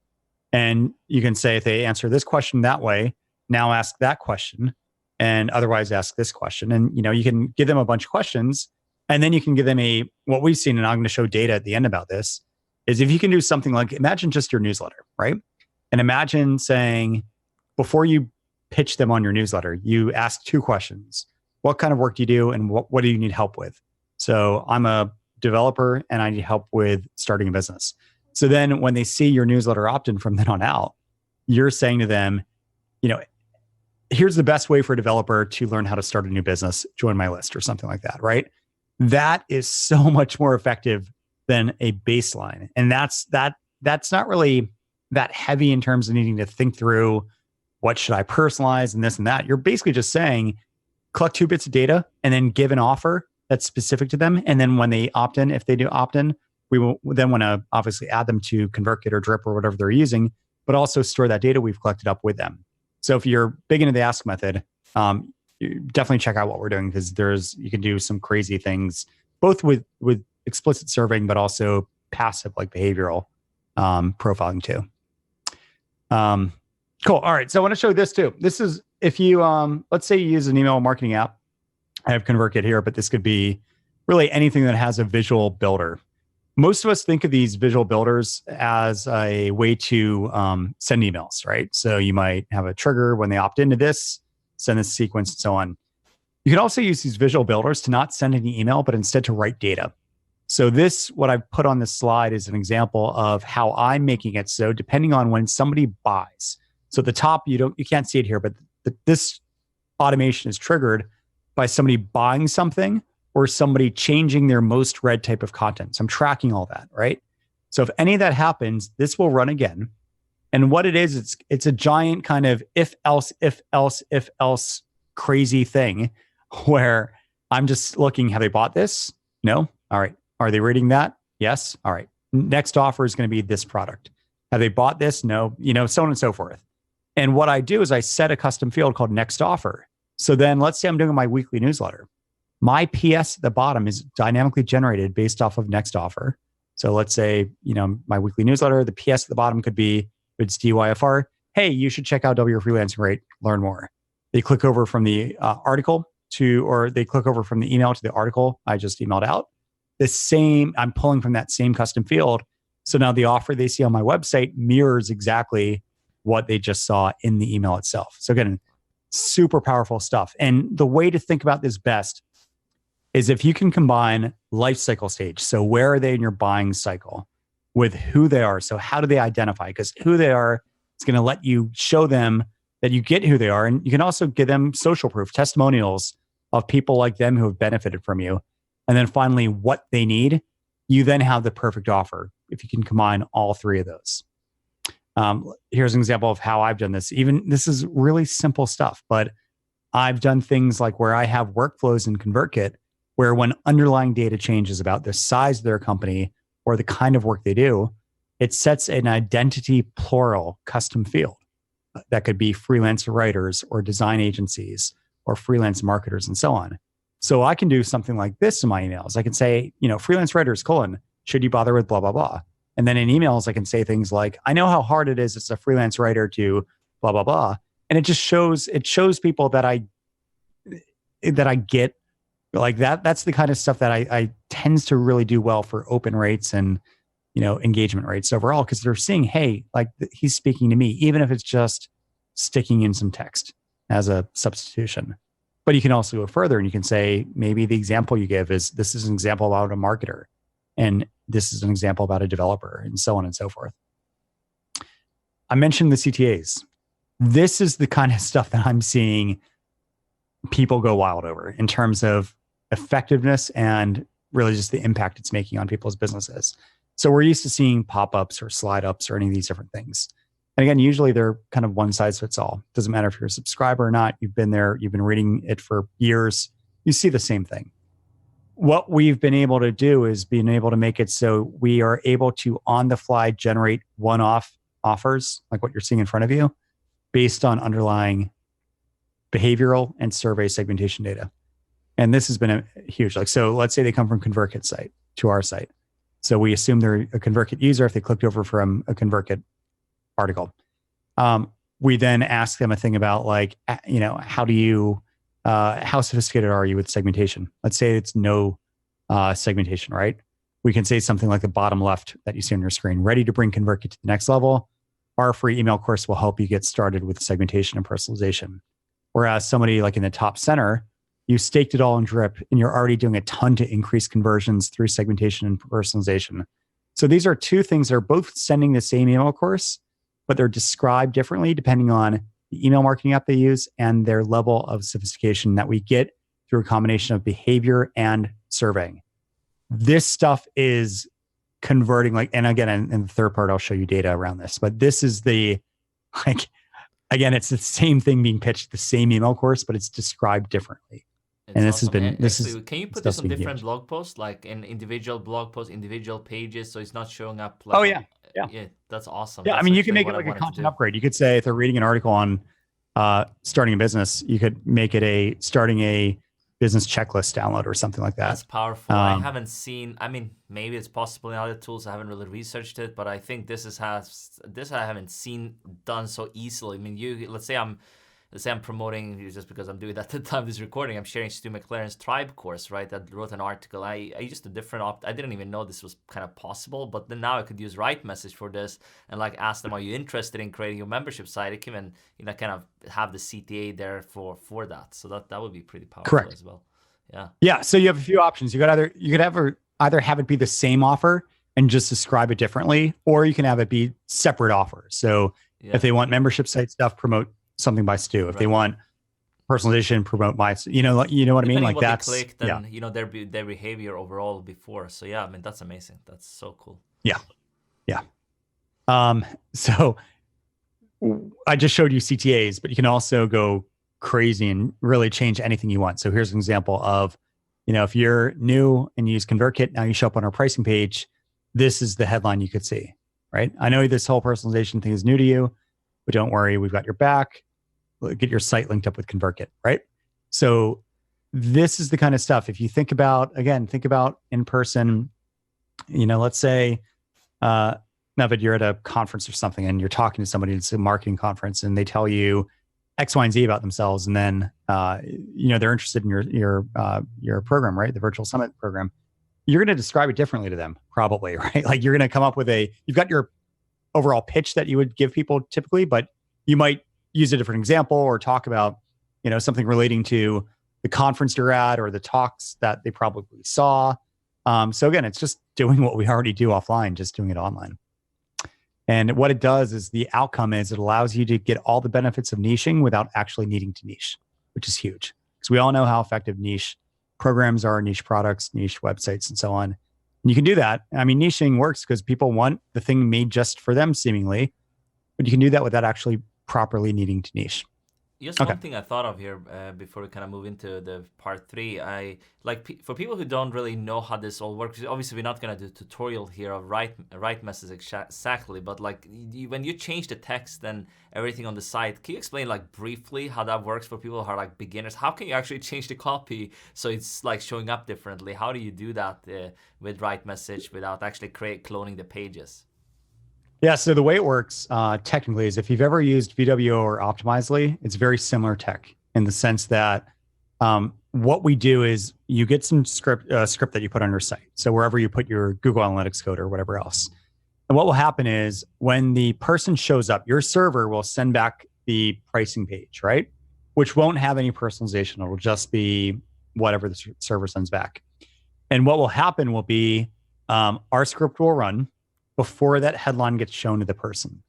And you can say, if they answer this question that way, now ask that question, and otherwise ask this question. And, you can give them a bunch of questions, and then you can give them what we've seen, and I'm going to show data at the end about this, is if you can do something like, imagine just your newsletter, right? And imagine saying, before you pitch them on your newsletter, you ask 2 questions. What kind of work do you do, and what do you need help with? So I'm a developer and I need help with starting a business. So then when they see your newsletter opt-in from then on out, you're saying to them, here's the best way for a developer to learn how to start a new business, join my list or something like that, right? That is so much more effective than a baseline. And that's not really that heavy in terms of needing to think through what should I personalize and this and that. You're basically just saying, collect 2 bits of data and then give an offer that's specific to them. And then when they opt in, if they do opt in, we will then want to obviously add them to ConvertKit or Drip or whatever they're using. but also store that data we've collected up with them. So if you're big into the ask method, you definitely check out what we're doing, because you can do some crazy things, both with explicit serving, but also passive, like behavioral profiling too. Cool. All right. So I want to show this too. This is if you, let's say you use an email marketing app. I have ConvertKit here, but this could be really anything that has a visual builder. Most of us think of these visual builders as a way to send emails, right? So you might have a trigger when they opt into this, send this sequence, and so on. You can also use these visual builders to not send any email, but instead to write data. So what I've put on this slide is an example of how I'm making it so depending on when somebody buys. So at the top, you can't see it here, but this automation is triggered by somebody buying something or somebody changing their most read type of content. So I'm tracking all that, right? So if any of that happens, this will run again. And what it is, it's a giant kind of if else crazy thing where I'm just looking, have they bought this? No. All right. Are they reading that? Yes. All right. Next offer is going to be this product. Have they bought this? No. So on and so forth. And what I do is I set a custom field called next offer. So then let's say I'm doing my weekly newsletter. My PS at the bottom is dynamically generated based off of next offer. So let's say, my weekly newsletter, the PS at the bottom could be, if it's DYFR, hey, you should check out W Freelancing Rate, learn more. They click over from the article or they click over from the email to the article I just emailed out. I'm pulling from that same custom field. So now the offer they see on my website mirrors exactly what they just saw in the email itself. So again, super powerful stuff. And the way to think about this best is if you can combine life cycle stage. So where are they in your buying cycle with who they are? So how do they identify? Because who they are is going to let you show them that you get who they are. And you can also give them social proof, testimonials of people like them who have benefited from you. And then finally, what they need, you then have the perfect offer if you can combine all three of those. Here's an example of how I've done this. Even this is really simple stuff, but I've done things like where I have workflows in ConvertKit where when underlying data changes about the size of their company or the kind of work they do, it sets an identity plural custom field. That could be freelance writers or design agencies or freelance marketers and so on. So I can do something like this in my emails. I can say, freelance writers, should you bother with blah, blah, blah. And then in emails, I can say things like, I know how hard it is as a freelance writer to blah, blah, blah. And it just shows people that I get like that. That's the kind of stuff that I tends to really do well for open rates and, engagement rates overall, because they're seeing, hey, like he's speaking to me, even if it's just sticking in some text as a substitution. But you can also go further and you can say, maybe the example you give is, this is an example about a marketer. And this is an example about a developer, and so on and so forth. I mentioned the CTAs. This is the kind of stuff that I'm seeing people go wild over in terms of effectiveness and really just the impact it's making on people's businesses. So we're used to seeing pop-ups or slide-ups or any of these different things. And again, usually they're kind of one size fits all. Doesn't matter if you're a subscriber or not. You've been there. You've been reading it for years. You see the same thing. What we've been able to do is being able to make it so we are able to on the fly generate one-off offers, like what you're seeing in front of you, based on underlying behavioral and survey segmentation data. And this has been a huge, so let's say they come from ConvertKit site to our site. So we assume they're a ConvertKit user if they clicked over from a ConvertKit article. We then ask them a thing about how sophisticated are you with segmentation? Let's say it's no segmentation, right? We can say something like the bottom left that you see on your screen, ready to bring ConvertKit to the next level. Our free email course will help you get started with segmentation and personalization. Whereas somebody like in the top center, you staked it all in drip and you're already doing a ton to increase conversions through segmentation and personalization. So these are two things that are both sending the same email course, but they're described differently depending on the email marketing app they use and their level of sophistication that we get through a combination of behavior and surveying. This stuff is converting and again, in the third part, I'll show you data around this, but this is again, it's the same thing being pitched, the same email course, but it's described differently. And this
awesome.
has been,
can you put this on different blog posts, like in individual blog posts, individual pages, so it's not showing up?
Oh yeah. Yeah.
Yeah, that's awesome.
Yeah. I
That's
mean, you can
actually
make
what
it
I
like a
wanted to
content
do.
upgrade. You could say if they're reading an article on starting a business, you could make it a starting a business checklist download or something like that.
That's powerful. I
Um,
haven't seen. I mean, maybe it's possible in other tools. I haven't really researched it, but I think this I haven't seen done so easily. I mean, let's say I'm promoting just because I'm doing that at the time of this recording. I'm sharing Stu McLaren's Tribe course, right? That wrote an article. I used a different I didn't even know this was kind of possible, but then now I could use RightMessage for this and like ask them, are you interested in creating your membership site? It can even kind of have the CTA there for that. So that would be pretty powerful
correct.
as well. Yeah.
Yeah. So you have a few options. You could either have it be the same offer and just describe it differently, or you can have it be separate offers. So if
Yeah.
they want membership site stuff, promote something by Stu. If they
Right.
want personalization, promote my, you know what I mean?
Depending on
Like
what they
that's,
clicked
yeah,
and their behavior overall before. So yeah, I mean that's amazing. That's so cool.
yeah, yeah. So I just showed you CTAs, but you can also go crazy and really change anything you want. So here's an example of, if you're new and you use ConvertKit, now you show up on our pricing page, this is the headline you could see, right? I know this whole personalization thing is new to you, but don't worry, we've got your back. Get your site linked up with ConvertKit, right? So this is the kind of stuff. If you think about in person, let's say, Navid, you're at a conference or something and you're talking to somebody, it's a marketing conference, and they tell you X, Y, and Z about themselves, and then they're interested in your program, right? The virtual summit program. You're going to describe it differently to them, probably, right? Like you're going to come up with you've got your overall pitch that you would give people typically, but you might use a different example or talk about, something relating to the conference you're at or the talks that they probably saw. So again, it's just doing what we already do offline, just doing it online. And what it does is the outcome is it allows you to get all the benefits of niching without actually needing to niche, which is huge. Because we all know how effective niche programs are, niche products, niche websites, and so on. And you can do that. I mean, niching works because people want the thing made just for them, seemingly. But you can do that without actually properly needing to niche.
Just
Okay.
one thing I thought of here before we kind of move into the part three. I like for people who don't really know how this all works. Obviously, we're not gonna do a tutorial here of right message exactly, but like when you change the text and everything on the site, can you explain like briefly how that works for people who are like beginners? How can you actually change the copy so it's like showing up differently? How do you do that with RightMessage without actually cloning the pages?
Yeah, so the way it works technically is if you've ever used VWO or Optimizely, it's very similar tech in the sense that what we do is you get some script that you put on your site. So wherever you put your Google Analytics code or whatever else. And what will happen is when the person shows up, your server will send back the pricing page, right? Which won't have any personalization. It'll just be whatever the server sends back. And what will happen will be our script will run before that headline gets shown to the person.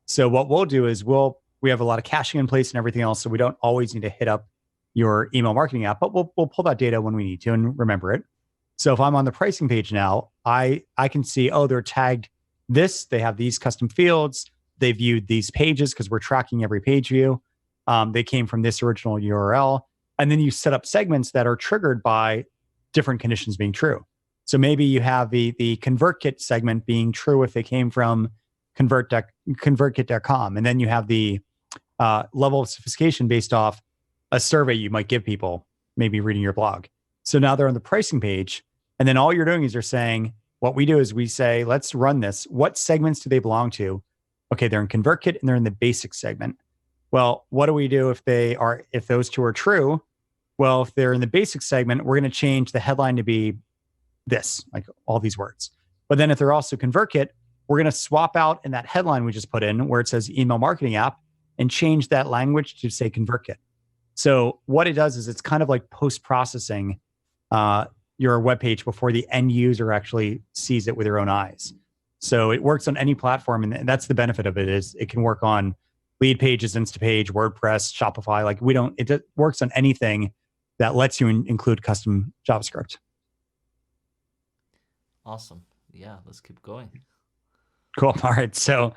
So what we'll do is we have a lot of caching in place and everything else, so we don't always need to hit up your email marketing app, but we'll pull that data when we need to and remember it. So if I'm on the pricing page now, I can see, they're tagged this, they have these custom fields, they viewed these pages because we're tracking every page view. They came from this original URL. And then you set up segments that are triggered by different conditions being true. So maybe you have the ConvertKit segment being true if they came from ConvertKit.com. And then you have the level of sophistication based off a survey you might give people, maybe reading your blog. So now they're on the pricing page. And then all you're doing is you're saying, what we do is we say, let's run this. What segments do they belong to? Okay, they're in ConvertKit and they're in the basic segment. Well, what do we do if those two are true? Well, if they're in the basic segment, we're going to change the headline to be this, like all these words. But then if they're also ConvertKit, we're going to swap out in that headline we just put in where it says email marketing app and change that language to say ConvertKit. So what it does is it's kind of like post-processing your web page before the end user actually sees it with their own eyes. So it works on any platform, and that's the benefit of it is it can work on lead pages, Instapage, WordPress, Shopify. Like it works on anything that lets you include custom JavaScript.
Awesome. Yeah, let's keep going.
Cool. All right. So,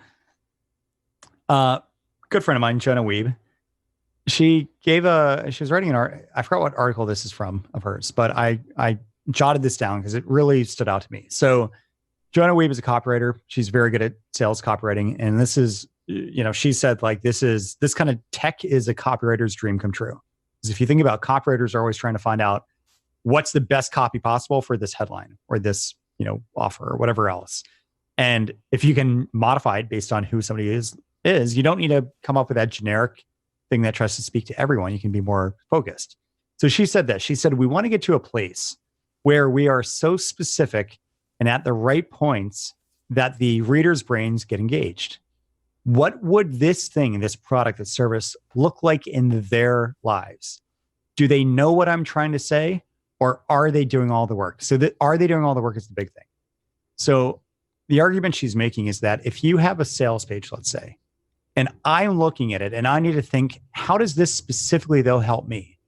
good friend of mine, Jonah Weeb, she was writing an article. I forgot what article this is from of hers, but I jotted this down because it really stood out to me. So Joanna Weeb is a copywriter. She's very good at sales copywriting. And this is, she said like, this kind of tech is a copywriter's dream come true. Because if you think about copywriters are always trying to find out what's the best copy possible for this headline or this, offer or whatever else. And if you can modify it based on who somebody is, you don't need to come up with that generic thing that tries to speak to everyone. You can be more focused. So she said this. She said, we want to get to a place where we are so specific and at the right points that the reader's brains get engaged. What would this thing, this product, this service look like in their lives? Do they know what I'm trying to say, or are they doing all the work? So are they doing all the work is the big thing. So the argument she's making is that if you have a sales page, let's say, and I'm looking at it and I need to think, how does this specifically though help me?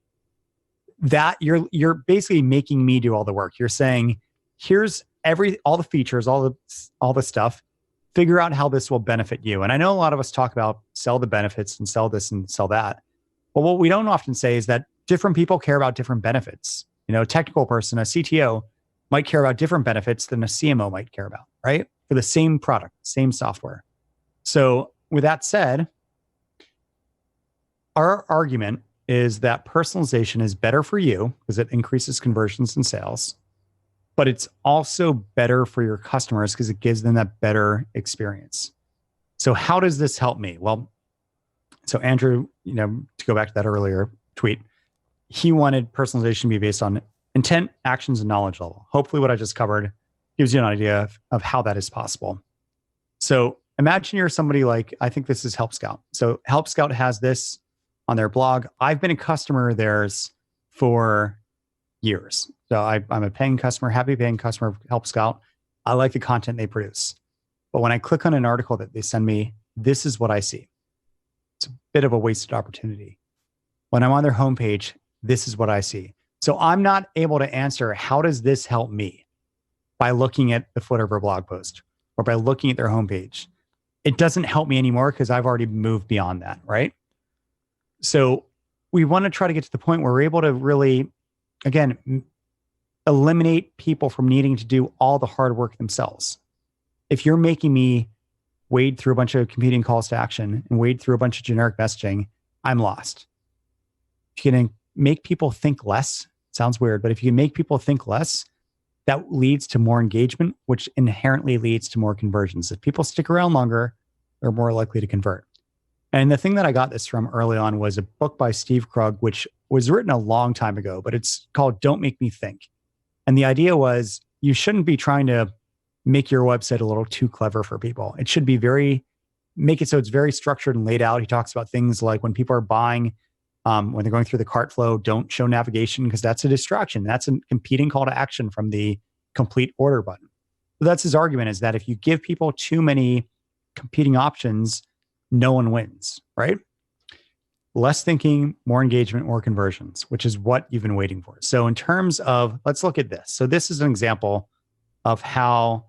That you're basically making me do all the work. You're saying, here's all the features, all the stuff, figure out how this will benefit you. And I know a lot of us talk about sell the benefits and sell this and sell that. But what we don't often say is that different people care about different benefits. A technical person, a CTO might care about different benefits than a CMO might care about, right? For the same product, same software. So with that said, our argument is that personalization is better for you because it increases conversions and sales, but it's also better for your customers because it gives them that better experience. So how does this help me? Well, so Andrew, to go back to that earlier tweet, he wanted personalization to be based on intent, actions, and knowledge level. Hopefully what I just covered gives you an idea of how that is possible. So imagine you're somebody like, I think this is Help Scout. So Help Scout has this on their blog. I've been a customer of theirs for years. So I'm a paying customer, happy paying customer of Help Scout. I like the content they produce. But when I click on an article that they send me, this is what I see. It's a bit of a wasted opportunity. When I'm on their homepage, this is what I see. So I'm not able to answer, how does this help me by looking at the footer of a blog post or by looking at their homepage? It doesn't help me anymore because I've already moved beyond that, right? So we want to try to get to the point where we're able to really, again, eliminate people from needing to do all the hard work themselves. If you're making me wade through a bunch of competing calls to action and wade through a bunch of generic messaging, I'm lost. If you can make people think less, sounds weird, but if you can make people think less, that leads to more engagement, which inherently leads to more conversions. If people stick around longer, they're more likely to convert. And the thing that I got this from early on was a book by Steve Krug, which was written a long time ago, but it's called Don't Make Me Think. And the idea was you shouldn't be trying to make your website a little too clever for people. It should be make it so it's very structured and laid out. He talks about things like when people are buying, when they're going through the cart flow, don't show navigation because that's a distraction. That's a competing call to action from the complete order button. So that's his argument, is that if you give people too many competing options, no one wins, right? Less thinking, more engagement, more conversions, which is what you've been waiting for. So in terms of, let's look at this. So this is an example of how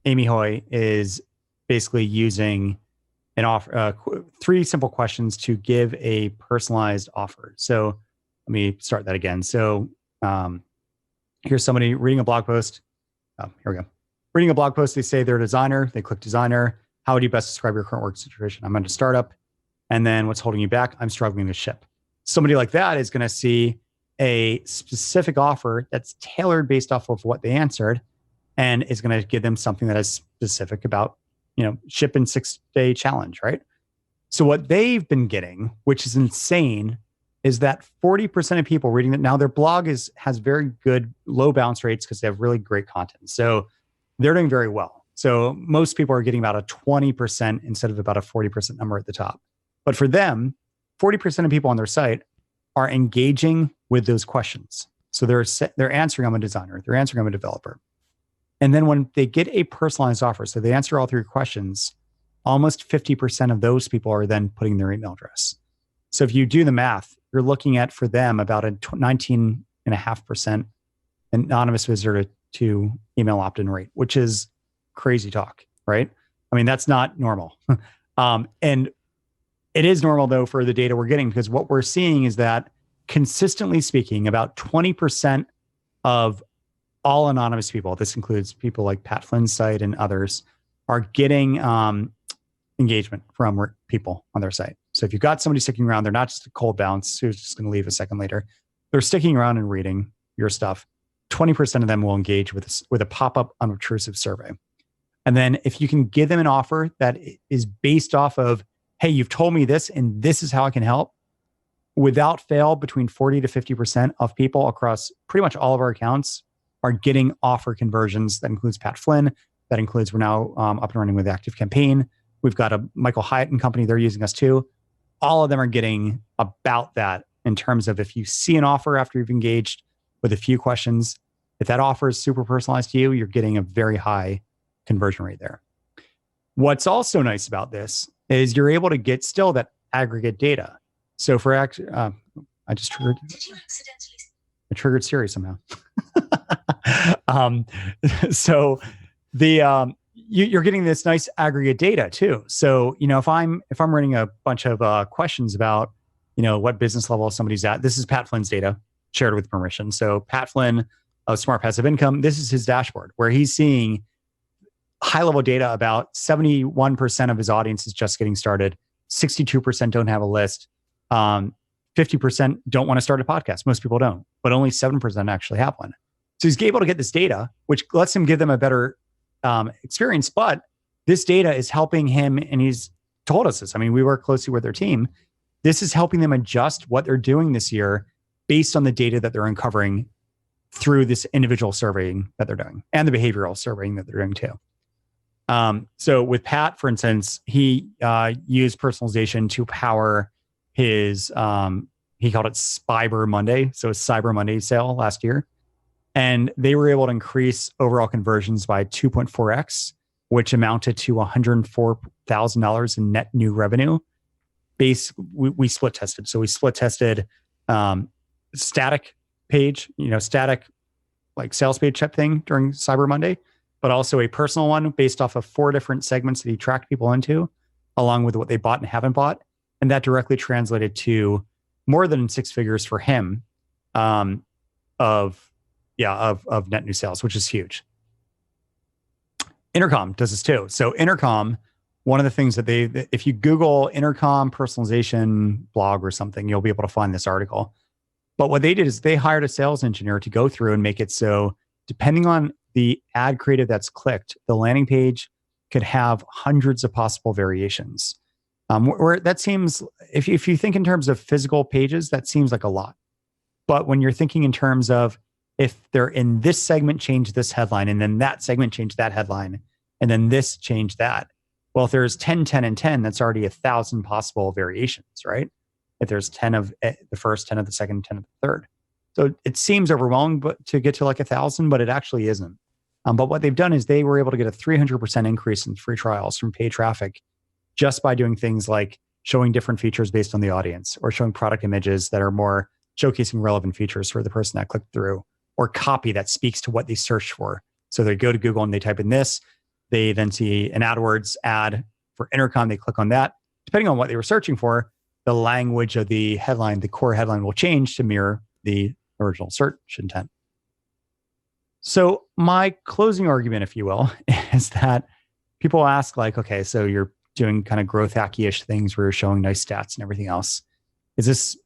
Amy Hoy is basically using an offer, 3 simple questions to give a personalized offer. So let me start that again. So here's somebody reading a blog post. Oh, here we go. Reading a blog post, they say they're a designer. They click designer. How would you best describe your current work situation? I'm at a startup. And then what's holding you back? I'm struggling to ship. Somebody like that is going to see a specific offer that's tailored based off of what they answered, and is going to give them something that is specific about, ship in 6-day challenge, right? So what they've been getting, which is insane, is that 40% of people reading it now, their blog has very good low bounce rates because they have really great content. So they're doing very well. So most people are getting about a 20% instead of about a 40% number at the top. But for them, 40% of people on their site are engaging with those questions. So they're answering, I'm a designer. They're answering, I'm a developer. And then when they get a personalized offer, so they answer all 3 questions, almost 50% of those people are then putting their email address. So if you do the math, you're looking at, for them, about a 19.5% anonymous visitor to email opt-in rate, which is crazy talk, right? I mean, that's not normal. And it is normal, though, for the data we're getting, because what we're seeing is that, consistently speaking, about 20% of all anonymous people, this includes people like Pat Flynn's site and others, are getting engagement from people on their site. So if you've got somebody sticking around, they're not just a cold bounce who's just going to leave a second later. They're sticking around and reading your stuff. 20% of them will engage with a pop-up unobtrusive survey. And then if you can give them an offer that is based off of, hey, you've told me this and this is how I can help, without fail, between 40 to 50% of people across pretty much all of our accounts are getting offer conversions. That includes Pat Flynn. That includes, we're now up and running with Active Campaign. We've got a Michael Hyatt and company, they're using us too. All of them are getting about that in terms of, if you see an offer after you've engaged with a few questions, if that offer is super personalized to you, you're getting a very high conversion rate there. What's also nice about this is you're able to get still that aggregate data. So for I just triggered. I triggered Siri somehow. So the you're getting this nice aggregate data too. So if I'm running a bunch of questions about what business level somebody's at, this is Pat Flynn's data shared with permission. So Pat Flynn of Smart Passive Income, this is his dashboard where he's seeing high level data about 71% of his audience is just getting started, 62% don't have a list, 50% don't want to start a podcast. Most people don't, but only 7% actually have one. So he's able to get this data, which lets him give them a better experience. But this data is helping him, and he's told us this. I mean, we work closely with their team. This is helping them adjust what they're doing this year based on the data that they're uncovering through this individual surveying that they're doing and the behavioral surveying that they're doing too. So with Pat, for instance, he used personalization to power his, he called it Cyber Monday. So it's Cyber Monday sale last year. And they were able to increase overall conversions by 2.4x, which amounted to $104,000 in net new revenue. We split tested. So we split tested static page, static like sales page type thing during Cyber Monday, but also a personal one based off of 4 different segments that he tracked people into, along with what they bought and haven't bought. And that directly translated to more than 6 figures for him of net new sales, which is huge. Intercom does this too. So Intercom, one of the things that if you Google Intercom personalization blog or something, you'll be able to find this article. But what they did is they hired a sales engineer to go through and make it so, depending on the ad creative that's clicked, the landing page could have hundreds of possible variations. Where that seems, if you think in terms of physical pages, that seems like a lot. But when you're thinking in terms of, if they're in this segment, change this headline, and then that segment, change that headline, and then this, change that. Well, if there's 10, 10, and 10, that's already 1,000 possible variations, right? If there's 10 of the first, 10 of the second, 10 of the third. So it seems overwhelming to get to like 1,000, but it actually isn't. But what they've done is they were able to get a 300% increase in free trials from paid traffic just by doing things like showing different features based on the audience, or showing product images that are more showcasing relevant features for the person that clicked through, or copy that speaks to what they searched for. So they go to Google and they type in this, they then see an AdWords ad for Intercom, they click on that. Depending on what they were searching for, the language of the headline, the core headline, will change to mirror the original search intent. So my closing argument, if you will, is that people ask like, okay, so you're doing kind of growth hacky-ish things where you're showing nice stats and everything else. Is this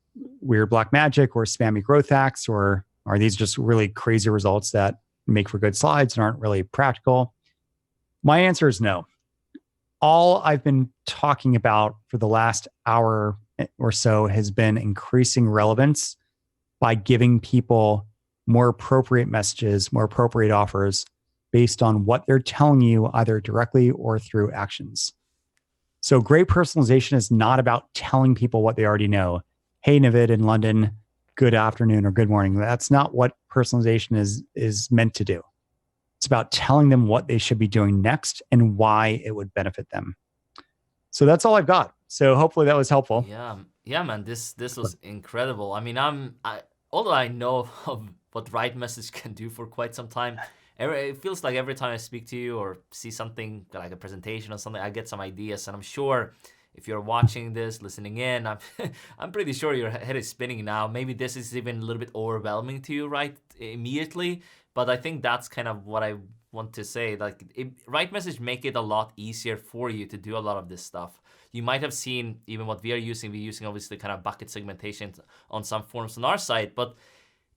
weird black magic or spammy growth hacks, or are these just really crazy results that make for good slides and aren't really practical? My answer is no. All I've been talking about for the last hour or so has been increasing relevance by giving people more appropriate messages, more appropriate offers based on what they're telling you, either directly or through actions. So great personalization is not about telling people what they already know. Hey, Navid in London, good afternoon or good morning. That's not what personalization is meant to do. It's about telling them what they should be doing next and why it would benefit them. So that's all I've got. So hopefully that was helpful.
Yeah, man. This was incredible. I mean, although I know of what RightMessage can do for quite some time, it feels like every time I speak to you or see something like a presentation or something, I get some ideas. And I'm sure if you're watching this, listening in, I'm pretty sure your head is spinning now. Maybe this is even a little bit overwhelming to you right immediately. But I think that's kind of what I want to say. Like, RightMessage make it a lot easier for you to do a lot of this stuff. You might have seen even what we are using. We're using obviously kind of bucket segmentation on some forms on our site, but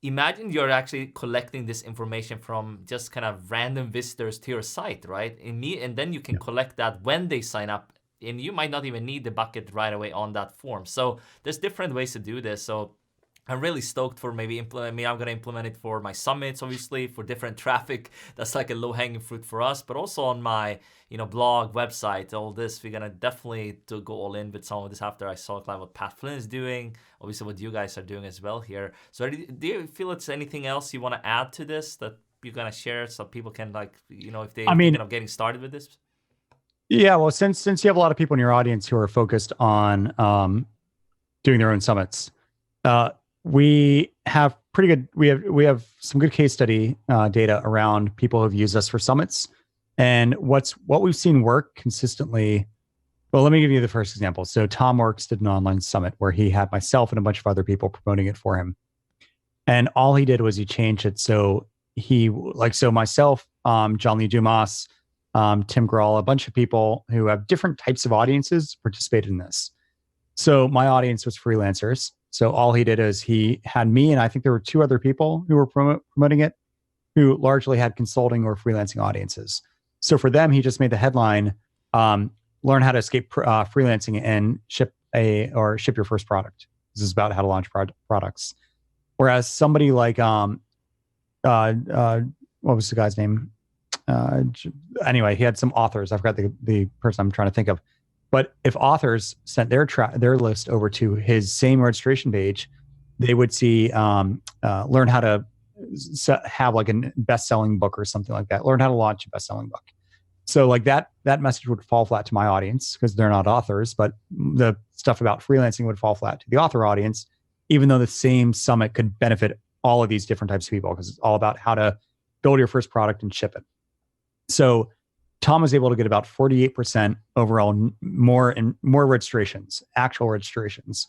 imagine you're actually collecting this information from just kind of random visitors to your site, right? And then you can collect that when they sign up, and you might not even need the bucket right away on that form. So there's different ways to do this. So I'm really stoked for maybe implement. I mean, I'm gonna implement it for my summits, obviously, for different traffic. That's like a low-hanging fruit for us, but also on my, blog, website, all this. We're gonna definitely to go all in with some of this after I saw like what Pat Flynn is doing, obviously what you guys are doing as well here. So do you feel it's anything else you want to add to this that you're gonna share so people can if they're thinking of getting started with this?
Yeah, well, since you have a lot of people in your audience who are focused on doing their own summits, we have pretty good. We have some good case study data around people who've used us for summits, and what we've seen work consistently. Well, let me give you the first example. So Tom Works did an online summit where he had myself and a bunch of other people promoting it for him, and all he did was he changed it so myself, John Lee Dumas, Tim Grawl, a bunch of people who have different types of audiences participated in this. So my audience was freelancers. So all he did is he had me, and I think there were two other people who were promoting it, who largely had consulting or freelancing audiences. So for them, he just made the headline, learn how to escape freelancing and ship your first product. This is about how to launch products. Whereas somebody like, what was the guy's name? Anyway, he had some authors. I forgot the person I'm trying to think of. But if authors sent their list over to his same registration page, they would see learn how to have like a best-selling book or something like that. Learn how to launch a best-selling book. So like that message would fall flat to my audience because they're not authors, but the stuff about freelancing would fall flat to the author audience, even though the same summit could benefit all of these different types of people because it's all about how to build your first product and ship it. So Tom was able to get about 48% overall more registrations, actual registrations,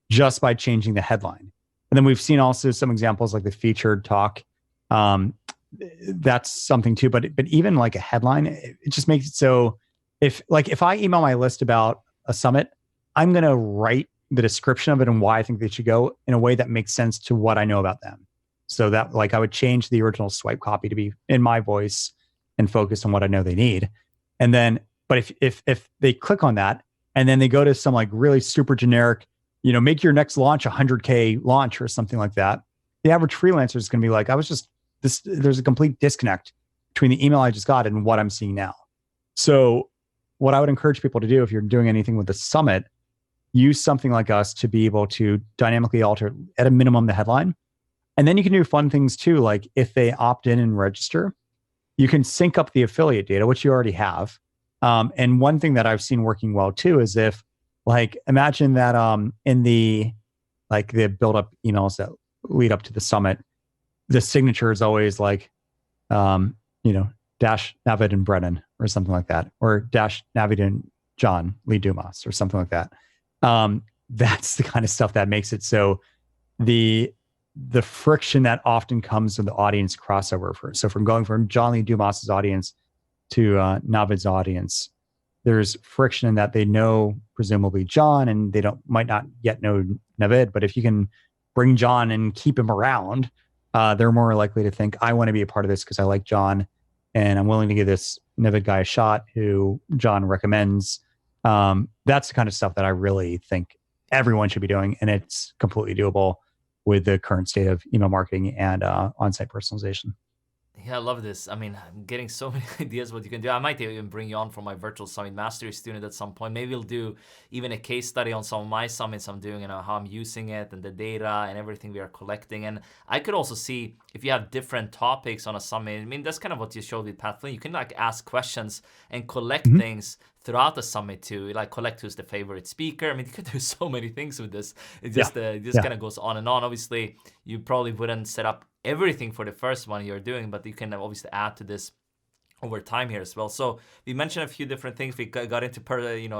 just by changing the headline. And then we've seen also some examples like the featured talk. That's something too, but even like a headline, it just makes it so if I email my list about a summit, I'm going to write the description of it and why I think they should go in a way that makes sense to what I know about them. So that like I would change the original swipe copy to be in my voice and focus on what I know they need. And then, but if they click on that and then they go to some like really super generic, make your next launch 100K launch or something like that, the average freelancer is going to be like, there's a complete disconnect between the email I just got and what I'm seeing now. So what I would encourage people to do if you're doing anything with the summit, use something like us to be able to dynamically alter at a minimum the headline. And then you can do fun things too. Like if they opt in and register, you can sync up the affiliate data, which you already have. And one thing that I've seen working well too is if, like, imagine that in the build-up emails that lead up to the summit, the signature is always like, dash Navid and Brennan or something like that, or dash Navid and John Lee Dumas or something like that. That's the kind of stuff that makes it so the friction that often comes with the audience crossover. So from going from John Lee Dumas's audience to Navid's audience, there's friction in that they know presumably John and they might not yet know Navid. But if you can bring John and keep him around, they're more likely to think, I want to be a part of this because I like John and I'm willing to give this Navid guy a shot who John recommends. That's the kind of stuff that I really think everyone should be doing. And it's completely doable with the current state of email marketing and on-site personalization.
Yeah, I love this. I mean, I'm getting so many ideas what you can do. I might even bring you on for my virtual summit mastery student at some point. Maybe we'll do even a case study on some of my summits I'm doing and how I'm using it and the data and everything we are collecting. And I could also see if you have different topics on a summit. I mean, that's kind of what you showed with Pat Flynn. You can like ask questions and collect things throughout the summit too, like collect who's the favorite speaker. I mean, you could do so many things with this. It just kind of goes on and on. Obviously, you probably wouldn't set up everything for the first one you're doing, but you can obviously add to this over time here as well. So we mentioned a few different things. We got into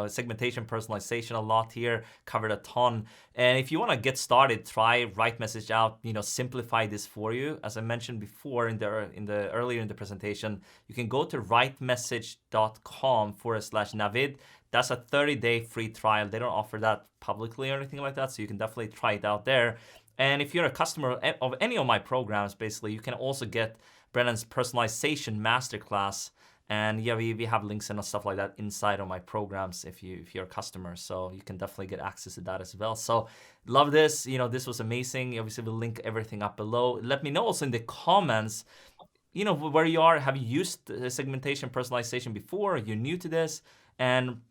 segmentation, personalization a lot here, covered a ton. And if you want to get started, try RightMessage out. Simplify this for you. As I mentioned before in the earlier in the presentation, you can go to rightmessage.com/Navid. That's a 30-day free trial. They don't offer that publicly or anything like that, so you can definitely try it out there. And if you're a customer of any of my programs, basically, you can also get Brennan's Personalization masterclass. And yeah, we have links and stuff like that inside of my programs if you're a customer. So you can definitely get access to that as well. So love this. This was amazing. Obviously, we'll link everything up below. Let me know also in the comments, where you are. Have you used segmentation, personalization before? Are you new to this? And,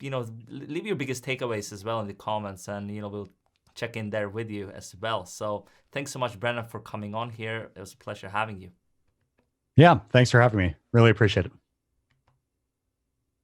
leave your biggest takeaways as well in the comments. And, we'll check in there with you as well. So thanks so much, Brennan, for coming on here. It was a pleasure having you.
Yeah, thanks for having me. Really appreciate it.